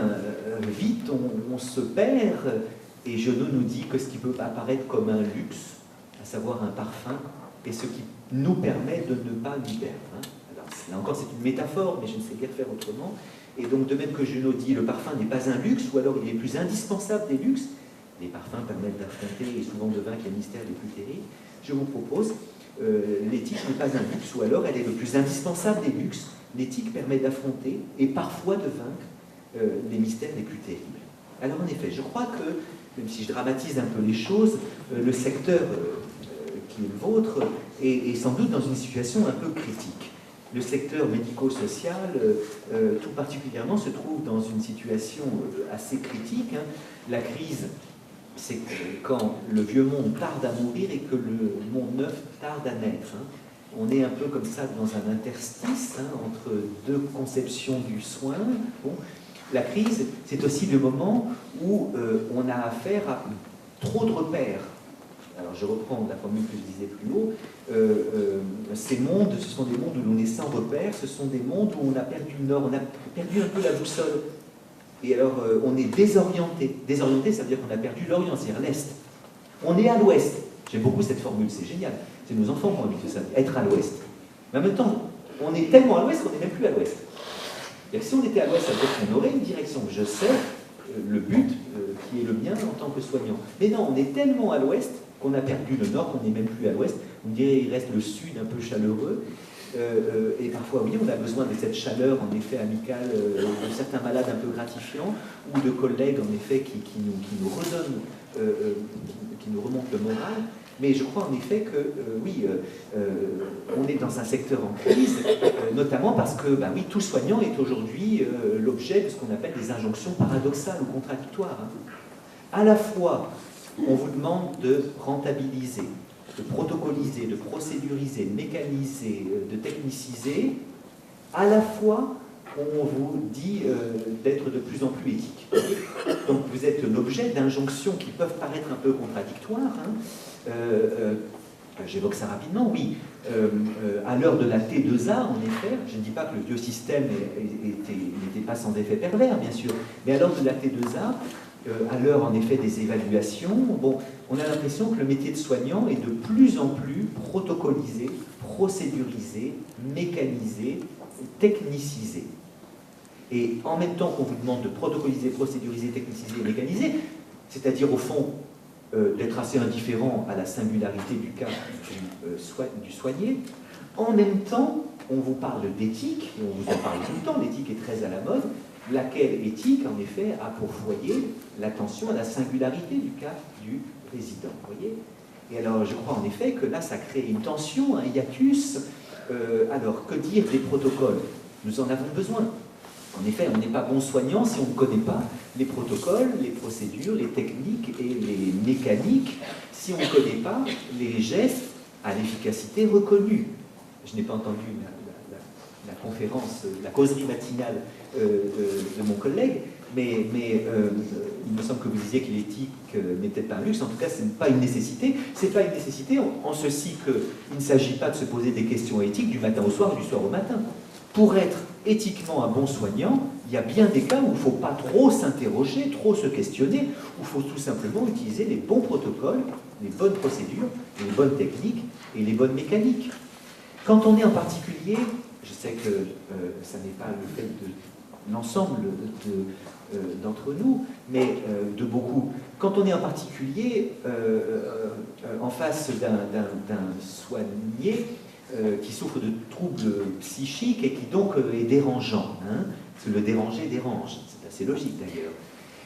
vite on se perd, et Giono nous dit que ce qui peut apparaître comme un luxe, à savoir un parfum, est ce qui nous permet de ne pas nous perdre. Hein. Alors, là encore, c'est une métaphore, mais je ne sais guère faire autrement. Et donc, de même que Giono dit, le parfum n'est pas un luxe, ou alors il est plus indispensable des luxes, les parfums permettent d'affronter, et souvent de vaincre les mystères les plus terribles, je vous propose, l'éthique n'est pas un luxe, ou alors elle est le plus indispensable des luxes. L'éthique permet d'affronter, et parfois de vaincre, les mystères les plus terribles. Alors en effet, je crois que, même si je dramatise un peu les choses, le secteur qui est le vôtre est sans doute dans une situation un peu critique. Le secteur médico-social, tout particulièrement, se trouve dans une situation assez critique. Hein. La crise, c'est quand le vieux monde tarde à mourir et que le monde neuf tarde à naître. Hein. On est un peu comme ça dans un interstice, hein, entre deux conceptions du soin. Bon. La crise, c'est aussi le moment où on a affaire à trop de repères. Alors je reprends la formule que je disais plus haut, ces mondes, ce sont des mondes où l'on est sans repères, ce sont des mondes où on a perdu le nord, on a perdu un peu la boussole. Et alors on est désorienté. Désorienté, ça veut dire qu'on a perdu l'Orient, c'est-à-dire l'Est. On est à l'Ouest. J'aime beaucoup cette formule, c'est génial. C'est nos enfants qui ont habitué ça, être à l'Ouest. Mais en même temps, on est tellement à l'Ouest qu'on n'est même plus à l'Ouest. Si on était à l'Ouest, ça veut dire qu'on aurait une direction. Je sais le but qui est le mien en tant que soignant. Mais non, on est tellement à l'Ouest qu'on a perdu le Nord, qu'on n'est même plus à l'Ouest. On dirait qu'il reste le Sud un peu chaleureux. Et parfois, oui, on a besoin de cette chaleur, en effet, amicale, de certains malades un peu gratifiants, ou de collègues, en effet, qui nous redonnent, qui nous remontent le moral. Mais je crois en effet que, oui, on est dans un secteur en crise, notamment parce que, bah, oui, tout soignant est aujourd'hui l'objet de ce qu'on appelle des injonctions paradoxales ou contradictoires. Hein. À la fois, on vous demande de rentabiliser, de protocoliser, de procéduriser, de mécaniser, de techniciser. À la fois, on vous dit d'être de plus en plus éthique. Donc vous êtes l'objet d'injonctions qui peuvent paraître un peu contradictoires. Hein. J'évoque ça rapidement, oui. À l'heure de la T2A, en effet, je ne dis pas que le vieux système n'était pas sans effet pervers, bien sûr, mais à l'heure de la T2A, à l'heure en effet des évaluations, bon, on a l'impression que le métier de soignant est de plus en plus protocolisé, procédurisé, mécanisé, technicisé. Et en même temps qu'on vous demande de protocoliser, procéduriser, techniciser et mécaniser, c'est-à-dire au fond d'être assez indifférent à la singularité du cas du soigné, en même temps on vous parle d'éthique, et on vous en parle tout le temps, l'éthique est très à la mode, laquelle éthique en effet a pour foyer l'attention à la singularité du cas du résident. Voyez. Et alors je crois en effet que là ça crée une tension, un hiatus. Alors que dire des protocoles? Nous en avons besoin. En effet, on n'est pas bon soignant si on ne connaît pas les protocoles, les procédures, les techniques et les mécaniques, si on ne connaît pas les gestes à l'efficacité reconnue. Je n'ai pas entendu la conférence, la causerie matinale de mon collègue, mais il me semble que vous disiez que l'éthique n'est peut-être pas un luxe, en tout cas ce n'est pas une nécessité. Ce n'est pas une nécessité en ceci qu'il ne s'agit pas de se poser des questions éthiques du matin au soir et du soir au matin. Pour être éthiquement un bon soignant, il y a bien des cas où il ne faut pas trop s'interroger, trop se questionner, où il faut tout simplement utiliser les bons protocoles, les bonnes procédures, les bonnes techniques et les bonnes mécaniques. Quand on est en particulier, je sais que ça n'est pas le fait de l'ensemble d'entre nous, mais de beaucoup. Quand on est en particulier en face d'un soigné qui souffre de troubles psychiques et qui donc est dérangeant, hein, parce que le déranger dérange, c'est assez logique d'ailleurs,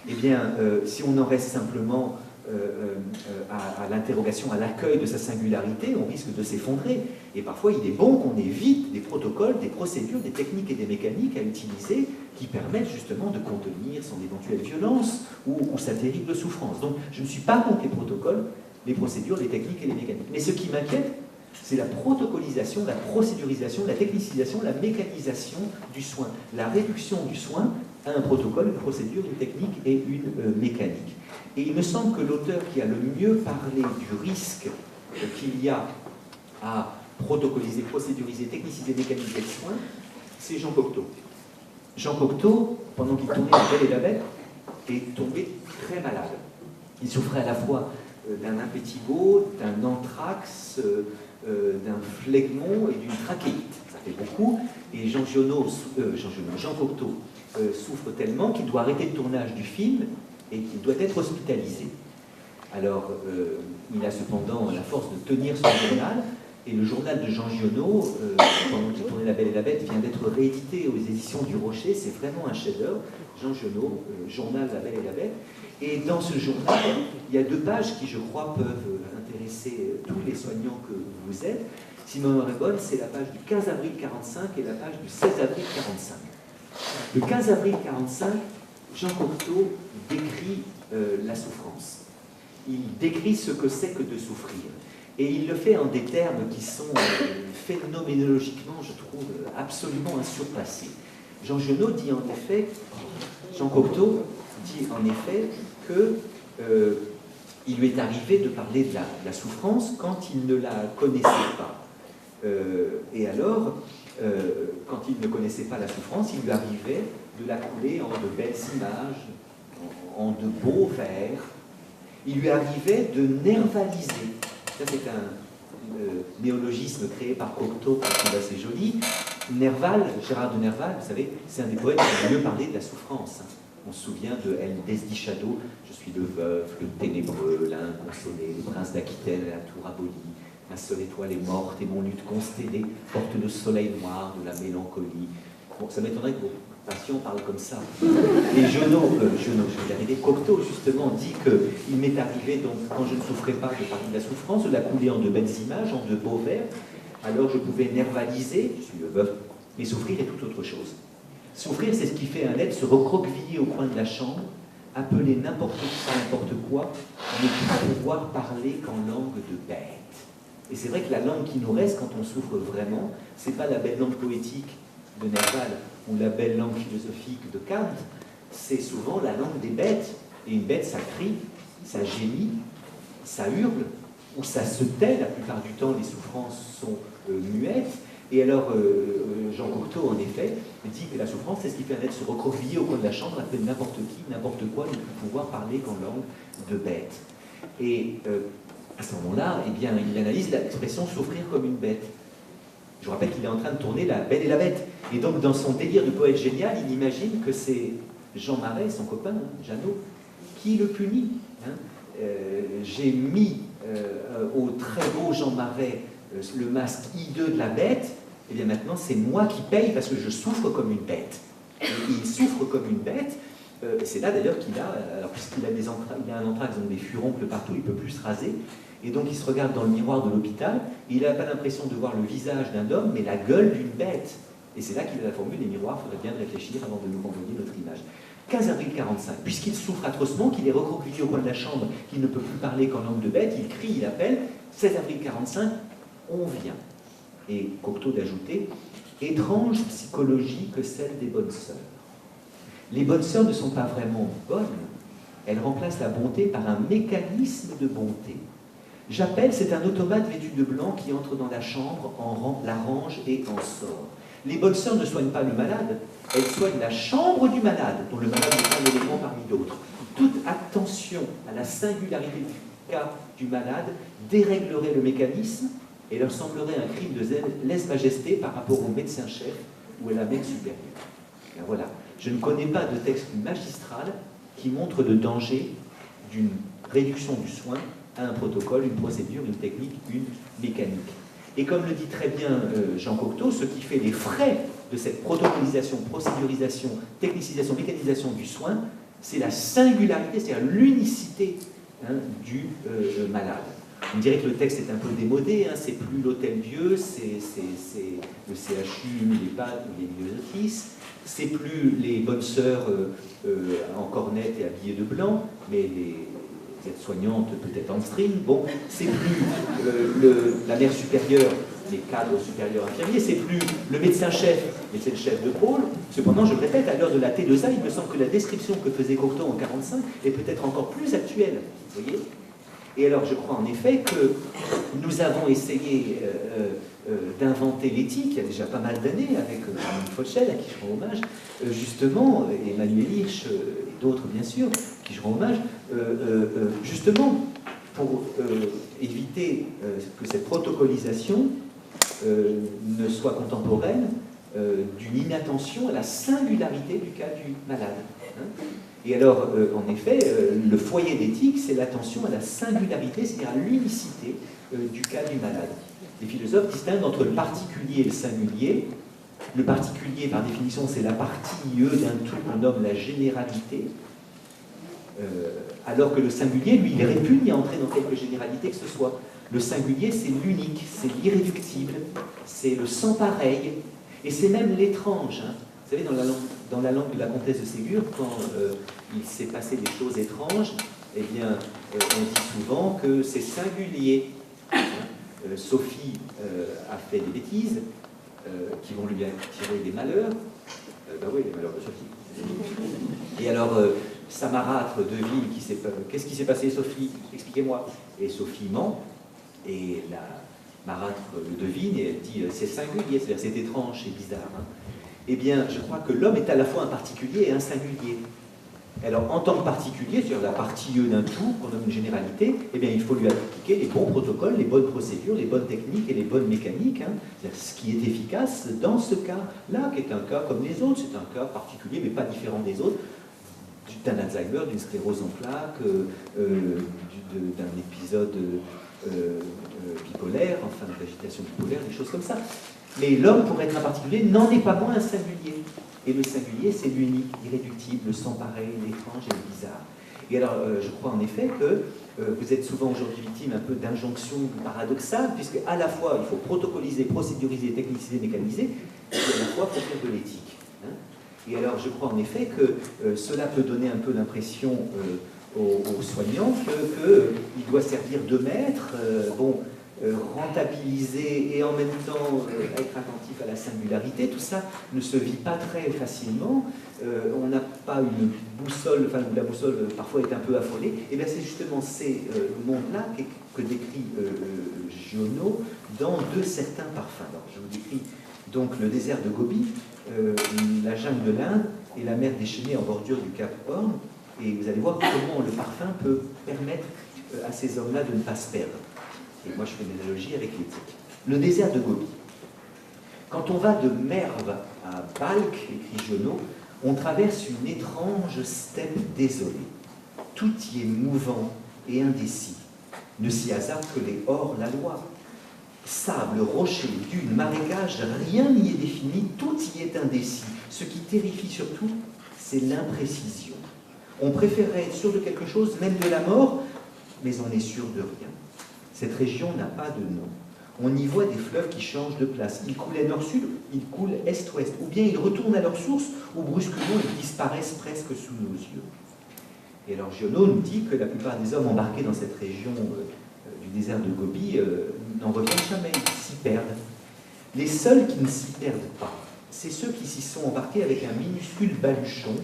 eh bien, si on en reste simplement à l'interrogation, à l'accueil de sa singularité, on risque de s'effondrer. Et parfois, il est bon qu'on évite des protocoles, des procédures, des techniques et des mécaniques à utiliser qui permettent justement de contenir son éventuelle violence ou sa terrible souffrance. Donc, je ne suis pas contre les protocoles, les procédures, les techniques et les mécaniques. Mais ce qui m'inquiète, c'est la protocolisation, la procédurisation, la technicisation, la mécanisation du soin, la réduction du soin à un protocole, une procédure, une technique et une mécanique. Et il me semble que l'auteur qui a le mieux parlé du risque qu'il y a à protocoliser, procéduriser, techniciser, mécaniser le soin, c'est Jean Cocteau. Jean Cocteau, pendant qu'il tournait La Belle et la Bête, est tombé très malade. Il souffrait à la fois d'un impétigo, d'un anthrax, d'un phlegmon et d'une trachéite. Ça fait beaucoup. Et Jean Cocteau souffre tellement qu'il doit arrêter le tournage du film et qu'il doit être hospitalisé. Alors, il a cependant la force de tenir son journal, et le journal de Jean Giono, pendant qu'il tournait La Belle et la Bête, vient d'être réédité aux éditions du Rocher. C'est vraiment un chef-d'œuvre. Jean Giono, journal La Belle et la Bête. Et dans ce journal, il y a 2 pages qui, je crois, peuvent intéresser tous les soignants que vous êtes. Si ma mémoire est bonne, c'est la page du 15 avril 45 et la page du 16 avril 45. Le 15 avril 45, Jean Cocteau décrit la souffrance. Il décrit ce que c'est que de souffrir. Et il le fait en des termes qui sont phénoménologiquement, je trouve, absolument insurpassés. Jean Giono dit en effet, Jean Cocteau dit en effet que il lui est arrivé de parler de la souffrance quand il ne la connaissait pas. Et alors, quand il ne connaissait pas la souffrance, il lui arrivait de la couler en de belles images, en de beaux vers. Il lui arrivait de nervaliser. Ça, c'est un néologisme créé par Cocteau, que je trouve assez joli. Nerval, Gérard de Nerval, vous savez, c'est un des poètes qui a le mieux parlé de la souffrance. On se souvient de El Desdichado, je suis le veuf, le ténébreux, l'inconsolé, le prince d'Aquitaine, la tour abolie. Ma seule étoile est morte et mon lutte constellée porte le soleil noir de la mélancolie. Bon, ça m'étonnerait que vos patients parlent comme ça. Et Cocteau, justement, dit qu'il m'est arrivé, donc, quand je ne souffrais pas de parler de la souffrance, de la couler en de belles images, en de beaux vers. Alors je pouvais nervaliser, je suis le veuf, mais souffrir est tout autre chose. Souffrir, c'est ce qui fait un être se recroqueviller au coin de la chambre, appeler n'importe quoi, ne plus pouvoir parler qu'en langue de bête. Et c'est vrai que la langue qui nous reste quand on souffre vraiment, c'est pas la belle langue poétique de Nerval ou la belle langue philosophique de Kant, c'est souvent la langue des bêtes. Et une bête, ça crie, ça gémit, ça hurle, ou ça se tait. La plupart du temps, les souffrances sont muettes. Et alors, Jean Cocteau, en effet, dit que la souffrance, c'est ce qui fait un être se recroqueviller au coin de la chambre, appeler n'importe qui, n'importe quoi, ne plus pouvoir parler qu'en langue de bête. Et à ce moment-là, eh bien, il analyse l'expression « souffrir comme une bête ». Je vous rappelle qu'il est en train de tourner La Belle et la Bête. Et donc, dans son délire de poète génial, il imagine que c'est Jean Marais, son copain, Jeannot, qui le punit. J'ai mis au très beau Jean Marais le masque hideux de la bête, et bien maintenant, c'est moi qui paye parce que je souffre comme une bête. Et il souffre comme une bête. C'est là d'ailleurs qu'il a, alors puisqu'il a il a un anthrax, donc des furoncles partout, il ne peut plus se raser. Et donc il se regarde dans le miroir de l'hôpital, et il n'a pas l'impression de voir le visage d'un homme, mais la gueule d'une bête. Et c'est là qu'il a la formule, les miroirs, il faudrait bien réfléchir avant de nous renvoyer notre image. 15 avril 45, puisqu'il souffre atrocement, qu'il est recroquevillé au coin de la chambre, qu'il ne peut plus parler qu'en langue de bête, il crie, il appelle, 16 avril 45, on vient. Et Cocteau d'ajouter, Étrange psychologie que celle des bonnes sœurs. Les bonnes sœurs ne sont pas vraiment bonnes, elles remplacent la bonté par un mécanisme de bonté. J'appelle, c'est un automate vêtu de blanc qui entre dans la chambre, la range et en sort. Les bonnes sœurs ne soignent pas le malade, elles soignent la chambre du malade, dont le malade est un élément parmi d'autres. Toute attention à la singularité du cas du malade déréglerait le mécanisme et leur semblerait un crime de lèse-majesté par rapport au médecin-chef ou à la mère supérieure. Et voilà. Je ne connais pas de texte magistral qui montre le danger d'une réduction du soin à un protocole, une procédure, une technique, une mécanique. Et comme le dit très bien Jean Cocteau, ce qui fait les frais de cette protocolisation, procédurisation, technicisation, mécanisation du soin, c'est la singularité, c'est-à-dire l'unicité du malade. On dirait que le texte est un peu démodé, c'est plus l'Hôtel-Dieu, c'est le CHU, l'EHPAD ou les myosotis, c'est plus les bonnes sœurs en cornette et habillées de blanc, mais les aides-soignantes peut-être en string, bon, c'est plus la mère supérieure, les cadres supérieurs infirmiers, c'est plus le médecin-chef de pôle. Cependant, je le répète, à l'heure de la T2A, il me semble que la description que faisait Cocteau en 1945 est peut-être encore plus actuelle, vous voyez. Et alors, je crois en effet que nous avons essayé d'inventer l'éthique, il y a déjà pas mal d'années, avec Armand Fauchel, à qui je rends hommage, justement, Emmanuel Hirsch et d'autres, bien sûr, qui je rends hommage, justement, pour éviter que cette protocolisation ne soit contemporaine d'une inattention à la singularité du cas du malade. Et alors, en effet, le foyer d'éthique, c'est l'attention à la singularité, c'est-à-dire à l'unicité du cas du malade. Les philosophes distinguent entre le particulier et le singulier. Le particulier, par définition, c'est la partie d'un tout qu'on nomme la généralité, alors que le singulier, lui, il répugne à entrer dans quelque généralité que ce soit. Le singulier, c'est l'unique, c'est l'irréductible, c'est le sans pareil, et c'est même l'étrange. Vous savez, dans la langue de la comtesse de Ségur, quand il s'est passé des choses étranges, eh bien, on dit souvent que c'est singulier. Sophie a fait des bêtises qui vont lui attirer des malheurs. Ben oui, les malheurs de Sophie. Et alors, Samarâtre devine qu'est-ce qui s'est passé, Sophie? Expliquez-moi. Et Sophie ment, et la Marâtre le devine, et elle dit c'est singulier, c'est-à-dire c'est étrange, c'est bizarre. Eh bien, je crois que l'homme est à la fois un particulier et un singulier. Alors, en tant que particulier, c'est-à-dire la partie d'un tout, qu'on nomme une généralité, eh bien, il faut lui appliquer les bons protocoles, les bonnes procédures, les bonnes techniques et les bonnes mécaniques, c'est-à-dire ce qui est efficace dans ce cas-là, qui est un cas comme les autres, c'est un cas particulier, mais pas différent des autres, d'un Alzheimer, d'une sclérose en plaques, d'un épisode bipolaire, enfin, d'agitation bipolaire, des choses comme ça. Mais l'homme, pour être un particulier, n'en est pas moins un singulier. Et le singulier, c'est l'unique, l'irréductible, le sans pareil, l'étrange et le bizarre. Et alors, je crois en effet que vous êtes souvent aujourd'hui victime un peu d'injonctions paradoxales, puisque à la fois, il faut protocoliser, procéduriser, techniciser, mécaniser, et à la fois, il faut faire de l'éthique. Et alors, je crois en effet que cela peut donner un peu l'impression aux soignants qu'il doit servir de maître, rentabiliser et en même temps être attentif à la singularité. Tout ça ne se vit pas très facilement. On n'a pas une boussole, enfin la boussole parfois est un peu affolée. Et bien c'est justement ces mondes-là que décrit Giono dans certains parfums. Alors, je vous décris donc le désert de Gobi, la jungle de l'Inde et la mer déchaînée en bordure du Cap Horn. Et vous allez voir comment le parfum peut permettre à ces hommes-là de ne pas se perdre. Et moi, je fais une analogie avec l'éthique. Le désert de Gobi. Quand on va de Merv à Balkh, écrit Giono, on traverse une étrange steppe désolée. Tout y est mouvant et indécis. Ne s'y hasarde que les hors-la-loi. Sable, rochers, dunes, marécages, rien n'y est défini, tout y est indécis. Ce qui terrifie surtout, c'est l'imprécision. On préférerait être sûr de quelque chose, même de la mort, mais on est sûr de rien. Cette région n'a pas de nom. On y voit des fleuves qui changent de place. Ils coulaient nord-sud, ils coulent est-ouest. Ou bien ils retournent à leur source, ou brusquement ils disparaissent presque sous nos yeux. Et alors Giono nous dit que la plupart des hommes embarqués dans cette région du désert de Gobi n'en reviennent jamais, ils s'y perdent. Les seuls qui ne s'y perdent pas, c'est ceux qui s'y sont embarqués avec un minuscule baluchon,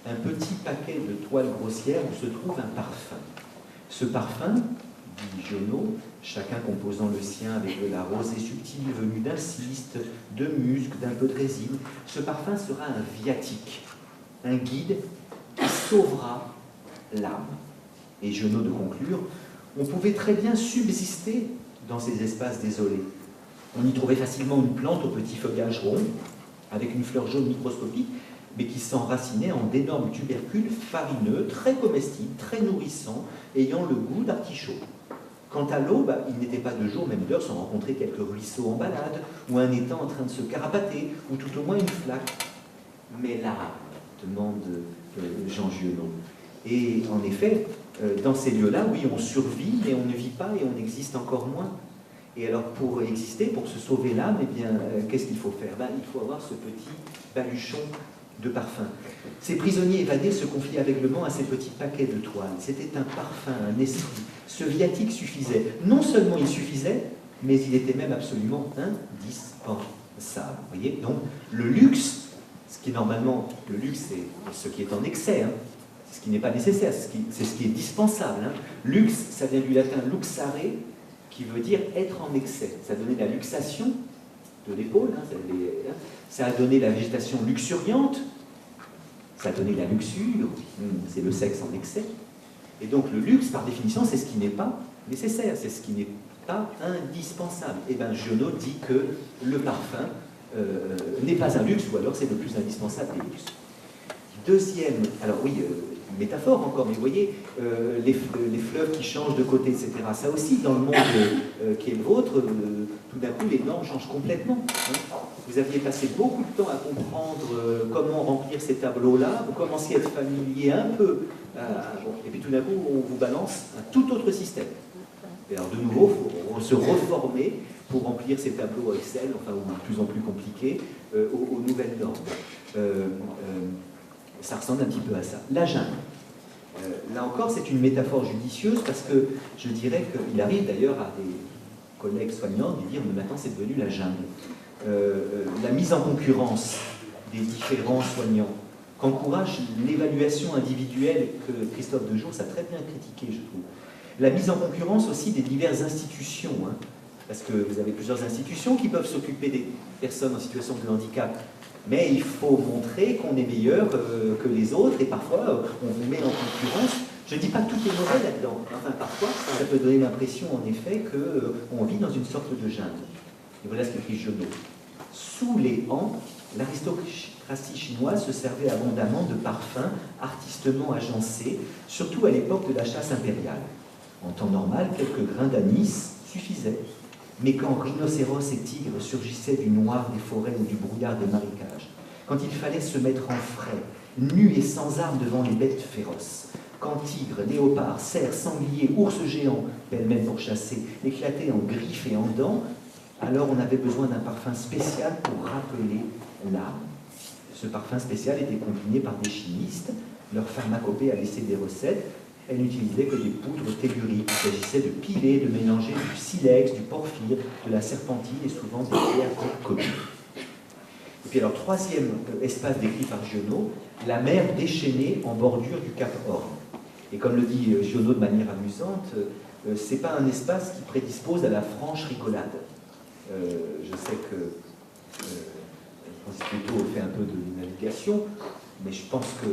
un petit paquet de toile grossière où se trouve un parfum. Ce parfum, dit Giono, chacun composant le sien avec de la rosée subtile venue d'inciste, de musc, d'un peu de résine, ce parfum sera un viatique, un guide qui sauvera l'âme. Et Giono de conclure, on pouvait très bien subsister dans ces espaces désolés. On y trouvait facilement une plante au petit feuillage rond, avec une fleur jaune microscopique, mais qui s'enracinait en d'énormes tubercules farineux, très comestibles, très nourrissants, ayant le goût d'artichaut. Quant à l'eau, il n'était pas de jour, même d'heure, sans rencontrer quelques ruisseaux en balade, ou un étang en train de se carapater, ou tout au moins une flaque. Mais là, demande Jean Giono. Et en effet, dans ces lieux-là, oui, on survit, mais on ne vit pas et on existe encore moins. Et alors, pour exister, pour se sauver l'âme, eh bien, qu'est-ce qu'il faut faire? Il faut avoir ce petit baluchon de parfum. Ces prisonniers évadés se confiaient aveuglément à ces petits paquets de toile. C'était un parfum, un esprit. Ce viatique suffisait. Non seulement il suffisait, mais il était même absolument indispensable. Vous voyez? Donc, le luxe, ce qui est normalement, le luxe, c'est ce qui est en excès, hein. C'est ce qui n'est pas nécessaire, c'est ce qui est dispensable. Hein. Lux, ça vient du latin luxare, qui veut dire être en excès. Ça a donné la luxation de l'épaule, hein, ça a donné la végétation luxuriante, ça a donné la luxure, c'est le sexe en excès. Et donc le luxe, par définition, c'est ce qui n'est pas nécessaire, c'est ce qui n'est pas indispensable. Et bien Giono dit que le parfum n'est pas un luxe, ou alors c'est le plus indispensable des luxes. Deuxième, alors oui, métaphore encore, mais vous voyez, les fleuves qui changent de côté, etc. Ça aussi, dans le monde qui est le vôtre, tout d'un coup, les normes changent complètement. Hein. Vous aviez passé beaucoup de temps à comprendre comment remplir ces tableaux-là, vous commenciez à être familier un peu, et puis tout d'un coup, on vous balance un tout autre système. Et alors, de nouveau, il faut se reformer pour remplir ces tableaux Excel, enfin, ou de plus en plus compliqués, aux nouvelles normes. Ça ressemble un petit peu à ça. La jungle. Là encore, c'est une métaphore judicieuse parce que je dirais qu'il arrive d'ailleurs à des collègues soignants de dire « mais maintenant c'est devenu la jungle ». La mise en concurrence des différents soignants qu'encourage l'évaluation individuelle que Christophe Dejour a très bien critiqué, je trouve. La mise en concurrence aussi des diverses institutions, hein, parce que vous avez plusieurs institutions qui peuvent s'occuper des personnes en situation de handicap. Mais il faut montrer qu'on est meilleur que les autres et parfois on vous met en concurrence. Je ne dis pas que tout est mauvais là-dedans. Enfin, parfois, ça peut donner l'impression en effet qu'on vit dans une sorte de jungle. Et voilà ce qu'écrit Giono. Sous les Han, l'aristocratie chinoise se servait abondamment de parfums artistement agencés, surtout à l'époque de la chasse impériale. En temps normal, quelques grains d'anis suffisaient. Mais quand rhinocéros et tigres surgissaient du noir des forêts ou du brouillard des marécages, quand il fallait se mettre en frais, nus et sans armes devant les bêtes féroces, quand tigres, léopards, cerfs, sangliers, ours géants, pêle-mêle pour chasser, éclataient en griffes et en dents, alors on avait besoin d'un parfum spécial pour rappeler l'âme. Ce parfum spécial était combiné par des chimistes, leur pharmacopée a laissé des recettes. Elle n'utilisait que des poudres telluriques. Il s'agissait de piler, de mélanger du silex, du porphyre, de la serpentine et souvent des pierres connues. Et puis alors, troisième espace décrit par Giono, la mer déchaînée en bordure du Cap Horn. Et comme le dit Giono de manière amusante, c'est pas un espace qui prédispose à la franche rigolade. Je sais que Francis Plutôt fait un peu de navigation, mais je pense que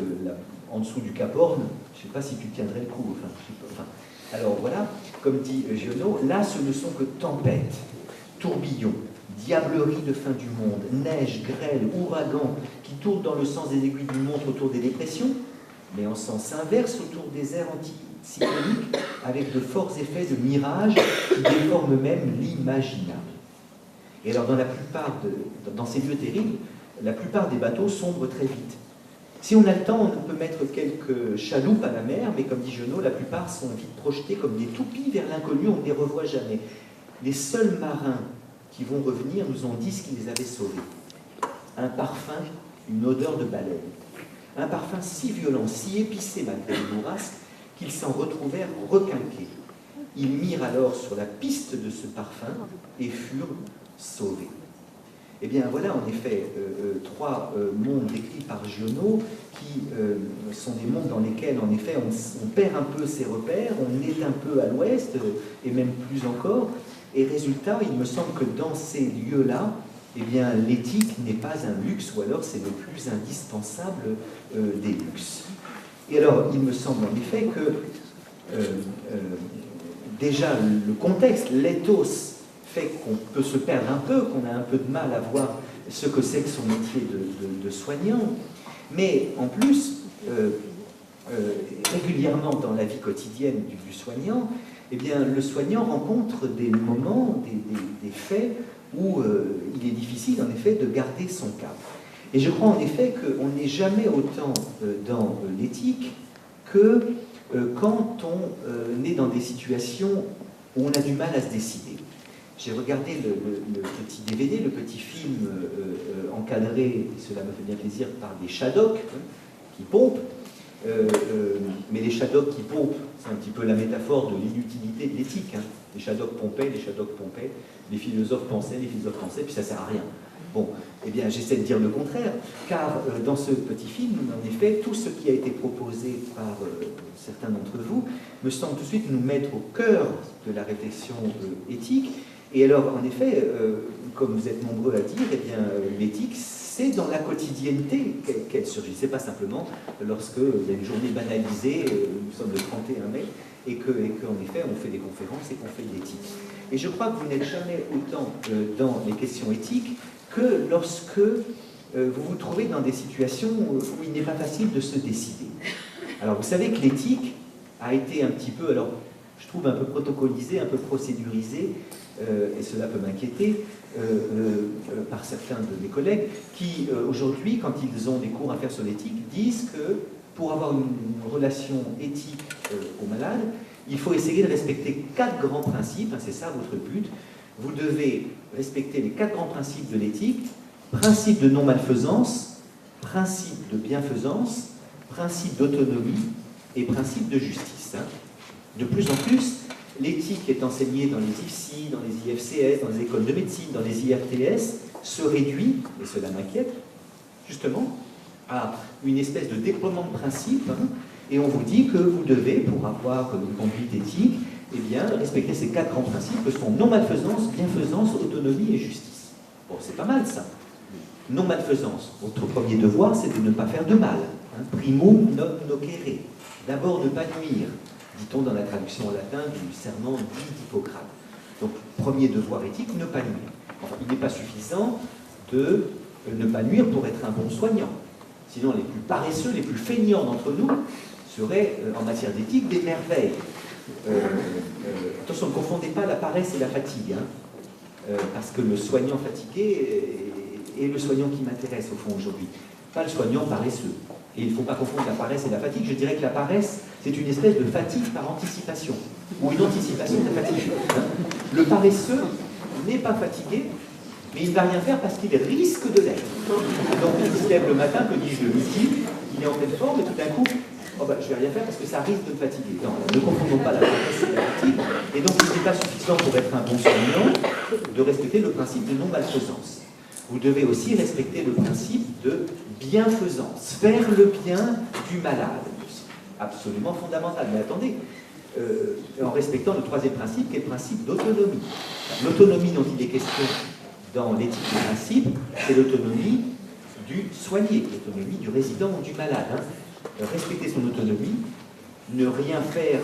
en dessous du Cap Horn, je ne sais pas si tu tiendrais le coup. Alors voilà, comme dit Giono, là ce ne sont que tempêtes, tourbillons, diableries de fin du monde, neige, grêle, ouragan, qui tournent dans le sens des aiguilles d'une montre autour des dépressions, mais en sens inverse autour des airs anticycloniques, avec de forts effets de mirage qui déforment même l'imaginable. Et alors dans ces lieux terribles, la plupart des bateaux sombrent très vite. Si on a le temps, on peut mettre quelques chaloupes à la mer, mais comme dit Giono, la plupart sont vite projetés comme des toupies vers l'inconnu, on ne les revoit jamais. Les seuls marins qui vont revenir nous ont dit ce qui les avait sauvés. Un parfum, une odeur de baleine. Un parfum si violent, si épicé malgré les bourrasques, qu'ils s'en retrouvèrent requinqués. Ils mirent alors sur la piste de ce parfum et furent sauvés. Eh bien voilà, en effet, trois mondes décrits par Giono qui sont des mondes dans lesquels, en effet, on perd un peu ses repères, on est un peu à l'ouest, et même plus encore. Et résultat, il me semble que dans ces lieux-là, eh bien, l'éthique n'est pas un luxe, ou alors c'est le plus indispensable des luxes. Et alors, il me semble en effet que déjà le contexte, l'éthos, fait qu'on peut se perdre un peu, qu'on a un peu de mal à voir ce que c'est que son métier de soignant. Mais en plus, régulièrement dans la vie quotidienne du soignant, eh bien, le soignant rencontre des moments, des faits où il est difficile en effet de garder son cap. Et je crois en effet qu'on n'est jamais autant dans l'éthique que quand on est dans des situations où on a du mal à se décider. J'ai regardé le petit DVD, le petit film encadré, et cela me fait bien plaisir, par des Shadocks qui pompent. Mais les Shadocks qui pompent, c'est un petit peu la métaphore de l'inutilité de l'éthique. Hein. Les Shadocks pompaient, les philosophes pensaient, puis ça ne sert à rien. Bon, eh bien, j'essaie de dire le contraire, car dans ce petit film, en effet, tout ce qui a été proposé par certains d'entre vous me semble tout de suite nous mettre au cœur de la réflexion éthique. Et alors, en effet, comme vous êtes nombreux à dire, eh bien, l'éthique, c'est dans la quotidienneté qu'elle surgit. C'est pas simplement lorsque il y a une journée banalisée, nous sommes le 31 mai, et qu'en effet, on fait des conférences et qu'on fait de l'éthique. Et je crois que vous n'êtes jamais autant dans les questions éthiques que lorsque vous vous trouvez dans des situations où il n'est pas facile de se décider. Alors, vous savez que l'éthique a été un petit peu, alors, je trouve un peu protocolisé, un peu procédurisé, et cela peut m'inquiéter, par certains de mes collègues, qui aujourd'hui, quand ils ont des cours à faire sur l'éthique, disent que pour avoir une relation éthique au malade, il faut essayer de respecter 4 grands principes, hein, c'est ça votre but. Vous devez respecter les 4 grands principes de l'éthique: principe de non-malfaisance, principe de bienfaisance, principe d'autonomie et principe de justice. Hein. De plus en plus, l'éthique est enseignée dans les IFSI, dans les IFCS, dans les écoles de médecine, dans les IRTS, se réduit, et cela m'inquiète, justement, à une espèce de déploiement de principes, hein, et on vous dit que vous devez, pour avoir une conduite éthique, eh bien, respecter ces 4 grands principes que sont non-malfaisance, bienfaisance, autonomie et justice. Bon, c'est pas mal ça. Non-malfaisance, votre premier devoir, c'est de ne pas faire de mal. Hein. Primum non nocere. D'abord, ne pas nuire, dit-on dans la traduction en latin du serment dit d'Hippocrate. Donc, premier devoir éthique, ne pas nuire. Enfin, il n'est pas suffisant de ne pas nuire pour être un bon soignant. Sinon, les plus paresseux, les plus feignants d'entre nous seraient, en matière d'éthique, des merveilles. Attention, ne confondez pas la paresse et la fatigue, hein, parce que le soignant fatigué est le soignant qui m'intéresse, au fond, aujourd'hui. Pas le soignant paresseux. Et il ne faut pas confondre la paresse et la fatigue. Je dirais que la paresse, c'est une espèce de fatigue par anticipation, ou une anticipation de la fatigue. Le paresseux n'est pas fatigué, mais il ne va rien faire parce qu'il risque de l'être. Donc il se lève le matin, que dis-je, le midi, il est en pleine forme, et tout d'un coup, oh ben, je ne vais rien faire parce que ça risque de me fatiguer. Non, ne confondons pas la paresse et la fatigue. Et donc il n'est pas suffisant pour être un bon soignant de respecter le principe de non-malfaisance. Vous devez aussi respecter le principe de bienfaisance, faire le bien du malade. Absolument fondamental. Mais attendez, en respectant le 3e principe, qui est le principe d'autonomie. L'autonomie dont il est question dans l'éthique des principes, c'est l'autonomie du soigné, l'autonomie du résident ou du malade. Hein. Respecter son autonomie, ne rien faire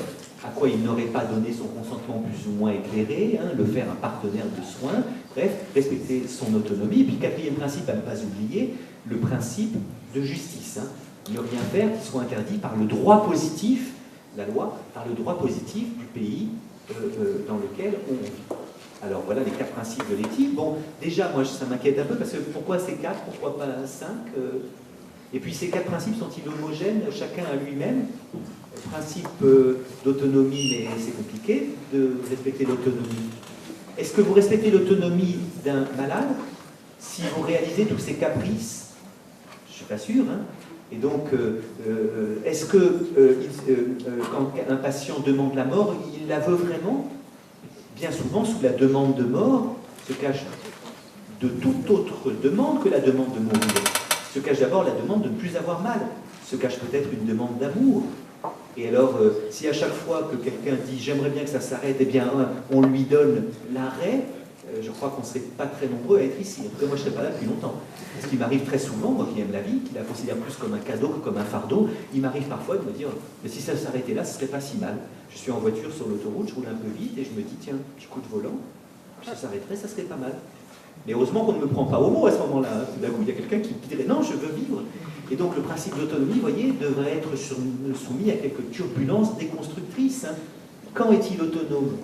à quoi il n'aurait pas donné son consentement plus ou moins éclairé, hein, le faire un partenaire de soins, bref, respecter son autonomie. Et puis, 4e principe à ne pas oublier, le principe de justice. Hein. Ne rien faire qui soit interdit par le droit positif, la loi, par le droit positif du pays dans lequel on vit. Alors voilà les 4 principes de l'éthique. Bon, déjà, moi, ça m'inquiète un peu, parce que pourquoi ces 4, pourquoi pas 5 Et puis ces 4 principes sont-ils homogènes, chacun à lui-même? Principe d'autonomie, mais c'est compliqué de respecter l'autonomie. Est-ce que vous respectez l'autonomie d'un malade si vous réalisez tous ses caprices? Je ne suis pas sûr. Hein. Et donc, est-ce que quand un patient demande la mort, il la veut vraiment? Bien souvent, sous la demande de mort se cachent de toute autre demande que la demande de mourir. Se cache d'abord la demande de ne plus avoir mal, se cache peut-être une demande d'amour. Et alors, si à chaque fois que quelqu'un dit « j'aimerais bien que ça s'arrête », eh bien, on lui donne l'arrêt, je crois qu'on ne serait pas très nombreux à être ici. En tout cas, moi, je ne serais pas là depuis longtemps. Ce qui m'arrive très souvent, moi qui aime la vie, qui la considère plus comme un cadeau que comme un fardeau, il m'arrive parfois de me dire « mais si ça s'arrêtait là, ce ne serait pas si mal. Je suis en voiture sur l'autoroute, je roule un peu vite et je me dis « tiens, petit coup de volant, si ça s'arrêterait, ça serait pas mal. » Mais heureusement qu'on ne me prend pas au mot à ce moment-là. Tout d'un coup, il y a quelqu'un qui dirait « non, je veux vivre ». Et donc le principe d'autonomie, vous voyez, devrait être soumis à quelques turbulences déconstructrices. Quand est-il autonome?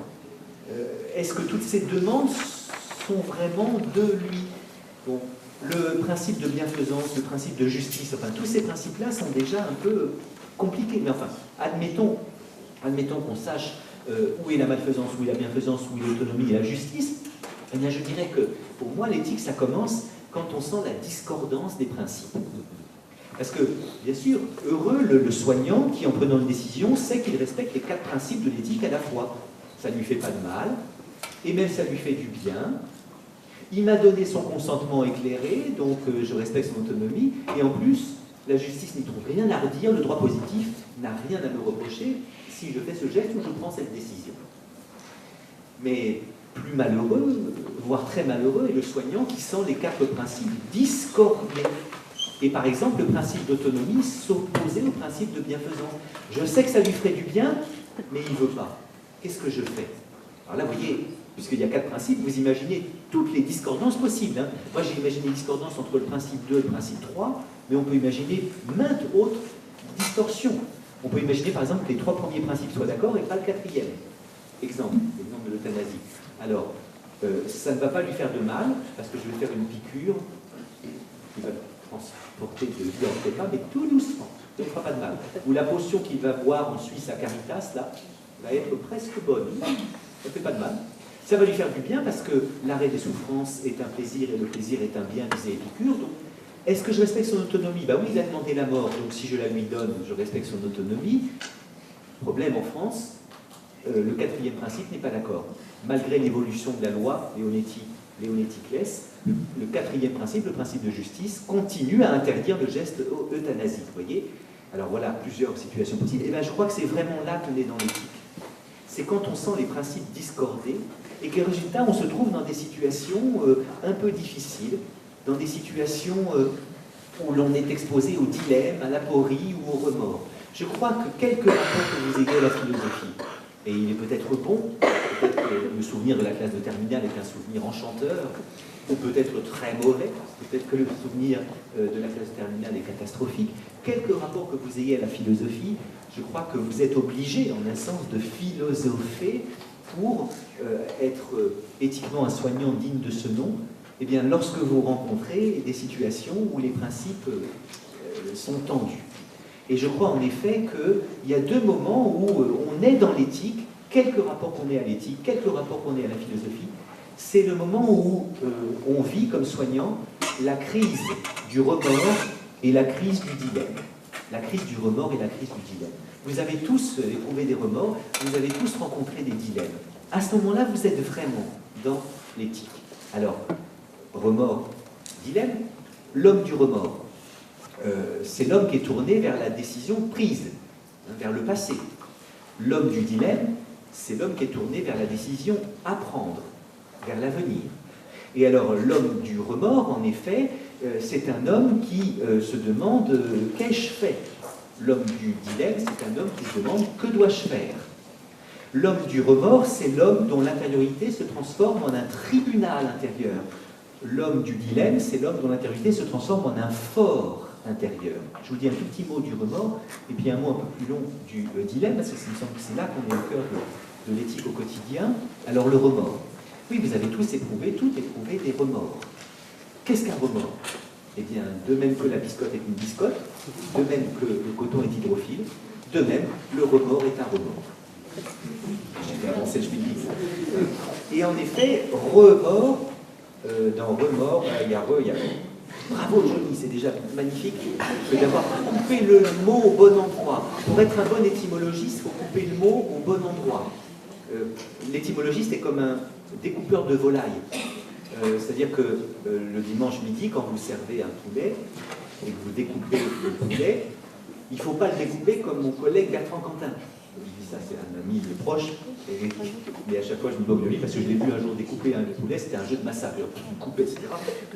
Est-ce que toutes ces demandes sont vraiment de lui? Bon, le principe de bienfaisance, le principe de justice, enfin tous ces principes-là sont déjà un peu compliqués. Mais enfin, admettons qu'on sache où est la malfaisance, où est la bienfaisance, où est l'autonomie et la justice. Eh bien, je dirais que pour moi, l'éthique, ça commence quand on sent la discordance des principes. Parce que, bien sûr, heureux le soignant qui, en prenant une décision, sait qu'il respecte les 4 principes de l'éthique à la fois. Ça ne lui fait pas de mal, et même ça lui fait du bien. Il m'a donné son consentement éclairé, donc je respecte son autonomie, et en plus, la justice n'y trouve rien à redire, le droit positif n'a rien à me reprocher si je fais ce geste ou je prends cette décision. Mais plus malheureux, voire très malheureux, est le soignant qui sent les 4 principes discordés. Et par exemple, le principe d'autonomie s'opposait au principe de bienfaisance. Je sais que ça lui ferait du bien, mais il ne veut pas. Qu'est-ce que je fais? Alors là, vous voyez, puisqu'il y a 4 principes, vous imaginez toutes les discordances possibles. Moi, j'ai imaginé une discordance entre le principe 2 et le principe 3, mais on peut imaginer maintes autres distorsions. On peut imaginer, par exemple, que les 3 premiers principes soient d'accord et pas le 4e. Exemple de l'euthanasie. Alors, ça ne va pas lui faire de mal, parce que je vais faire une piqûre qui va transporter de vie en prépa, mais tout doucement, ça ne fera pas de mal. Ou la potion qu'il va boire en Suisse à Caritas, là, va être presque bonne. Ça ne fait pas de mal. Ça va lui faire du bien parce que l'arrêt des souffrances est un plaisir et le plaisir est un bien, disait Épicure. Donc, est-ce que je respecte son autonomie? Ben oui, il a demandé la mort, donc si je la lui donne, je respecte son autonomie. Problème en France, le 4e principe n'est pas d'accord. Malgré l'évolution de la loi, Leonetti Claes, le 4e principe, le principe de justice, continue à interdire le geste euthanasie. Vous voyez? Alors voilà plusieurs situations possibles. Et bien je crois que c'est vraiment là qu'on est dans l'éthique. C'est quand on sent les principes discorder et que résultat on se trouve dans des situations un peu difficiles, dans des situations où l'on est exposé au dilemme, à l'aporie ou au remords. Je crois que quelques rapports que vous ayez à la philosophie, et il est peut-être bon, peut-être que le souvenir de la classe de terminale est un souvenir enchanteur, ou peut-être très mauvais, peut-être que le souvenir de la classe de terminale est catastrophique. Quelques rapports que vous ayez à la philosophie, je crois que vous êtes obligé, en un sens, de philosopher pour être éthiquement un soignant digne de ce nom. Eh bien, lorsque vous rencontrez des situations où les principes sont tendus. Et je crois en effet qu'il y a 2 moments où on est dans l'éthique, quelques rapports qu'on est à l'éthique, quelques rapports qu'on est à la philosophie. C'est le moment où on vit comme soignant la crise du remords et la crise du dilemme. La crise du remords et la crise du dilemme. Vous avez tous éprouvé des remords, vous avez tous rencontré des dilemmes. À ce moment-là, vous êtes vraiment dans l'éthique. Alors, remords, dilemme, l'homme du remords. C'est l'homme qui est tourné vers la décision prise, vers le passé. L'homme du dilemme, c'est l'homme qui est tourné vers la décision à prendre, vers l'avenir. Et alors, l'homme du remords, en effet, c'est un homme qui se demande « qu'ai-je fait ?» L'homme du dilemme, c'est un homme qui se demande « que dois-je faire ?» L'homme du remords, c'est l'homme dont l'intériorité se transforme en un tribunal intérieur. L'homme du dilemme, c'est l'homme dont l'intériorité se transforme en un fort intérieur. Je vous dis un tout petit mot du remords, et puis un mot un peu plus long du dilemme, parce que il me semble que c'est là qu'on est au cœur de l'éthique au quotidien. Alors le remords. Oui, vous avez tous éprouvé des remords. Qu'est-ce qu'un remords? Eh bien, de même que la biscotte est une biscotte, de même que le coton est hydrophile, de même, le remords est un remords. J'ai fait avancer le schmilblick. Et en effet, remords, dans remords, il y a bravo Johnny, c'est déjà magnifique d'avoir coupé le mot au bon endroit. Pour être un bon étymologiste, il faut couper le mot au bon endroit. L'étymologiste est comme un découpeur de volaille. C'est-à-dire que le dimanche midi, quand vous servez un poulet et que vous découpez le poulet, il ne faut pas le découper comme mon collègue Bertrand Cantin. Je dis ça, c'est un ami proche, mais à chaque fois je me moque de lui parce que je l'ai vu un jour découper un poulet, c'était un jeu de massacre, il coupait, etc.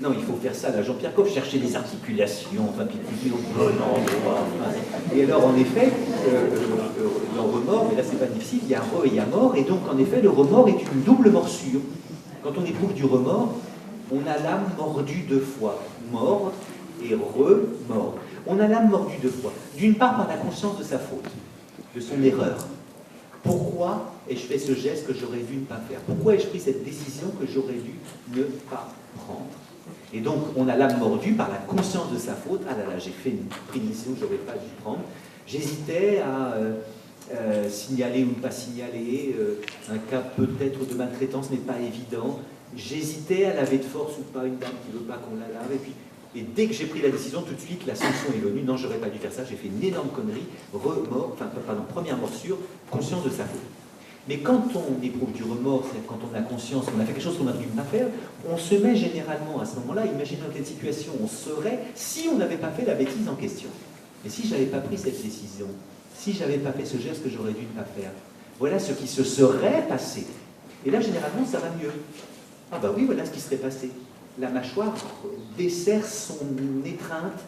Non, il faut faire ça, là, Jean-Pierre Coff cherchait des articulations, enfin, puis au bon endroit. Et alors, en effet, dans remords, mais là c'est pas difficile, il y a un re et il y a mort, et donc en effet, le remords est une double morsure. Quand on éprouve du remords, on a l'âme mordue deux fois, mort et remord. On a l'âme mordue deux fois. D'une part par la conscience de sa faute, de son erreur. Pourquoi ai-je fait ce geste que j'aurais dû ne pas faire? Pourquoi ai-je pris cette décision que j'aurais dû ne pas prendre? Et donc, on a l'âme mordue par la conscience de sa faute. Ah là là, j'ai pris une décision que je n'aurais pas dû prendre. J'hésitais à signaler ou ne pas signaler un cas peut-être de maltraitance, mais pas évident. J'hésitais à laver de force ou pas une dame qui ne veut pas qu'on la lave. Et dès que j'ai pris la décision, tout de suite, la sanction est venue. Non, j'aurais pas dû faire ça, j'ai fait une énorme connerie. Première morsure, conscience de sa faute. Mais quand on éprouve du remords, c'est-à-dire quand on a conscience qu'on a fait quelque chose qu'on n'a dû pas faire, on se met généralement à ce moment-là, imaginez dans quelle situation on serait si on n'avait pas fait la bêtise en question. Et si je n'avais pas pris cette décision, si je n'avais pas fait ce geste que j'aurais dû ne pas faire, voilà ce qui se serait passé. Et là, généralement, ça va mieux. Ah bah oui, voilà ce qui serait passé. La mâchoire desserre son étreinte,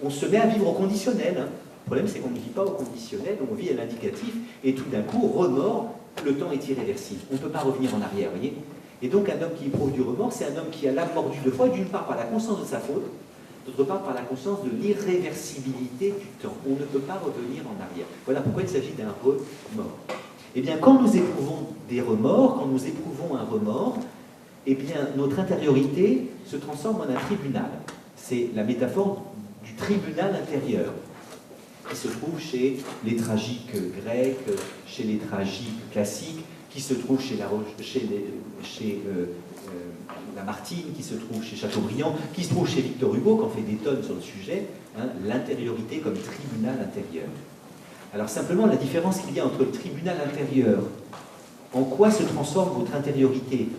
on se met à vivre au conditionnel. Le problème, c'est qu'on ne vit pas au conditionnel, on vit à l'indicatif, et tout d'un coup, remords, le temps est irréversible. On ne peut pas revenir en arrière, vous voyez. Et donc, un homme qui éprouve du remords, c'est un homme qui a l'âme mordue deux fois, d'une part par la conscience de sa faute, d'autre part par la conscience de l'irréversibilité du temps. On ne peut pas revenir en arrière. Voilà pourquoi il s'agit d'un remords. Eh bien, quand nous éprouvons des remords, quand nous éprouvons un remords, eh bien, notre intériorité se transforme en un tribunal. C'est la métaphore du tribunal intérieur, qui se trouve chez les tragiques grecs, chez les tragiques classiques, qui se trouve chez Lamartine, qui se trouve chez Chateaubriand, qui se trouve chez Victor Hugo, qui en fait des tonnes sur le sujet, hein, l'intériorité comme tribunal intérieur. Alors simplement, la différence qu'il y a entre le tribunal intérieur, en quoi se transforme votre intériorité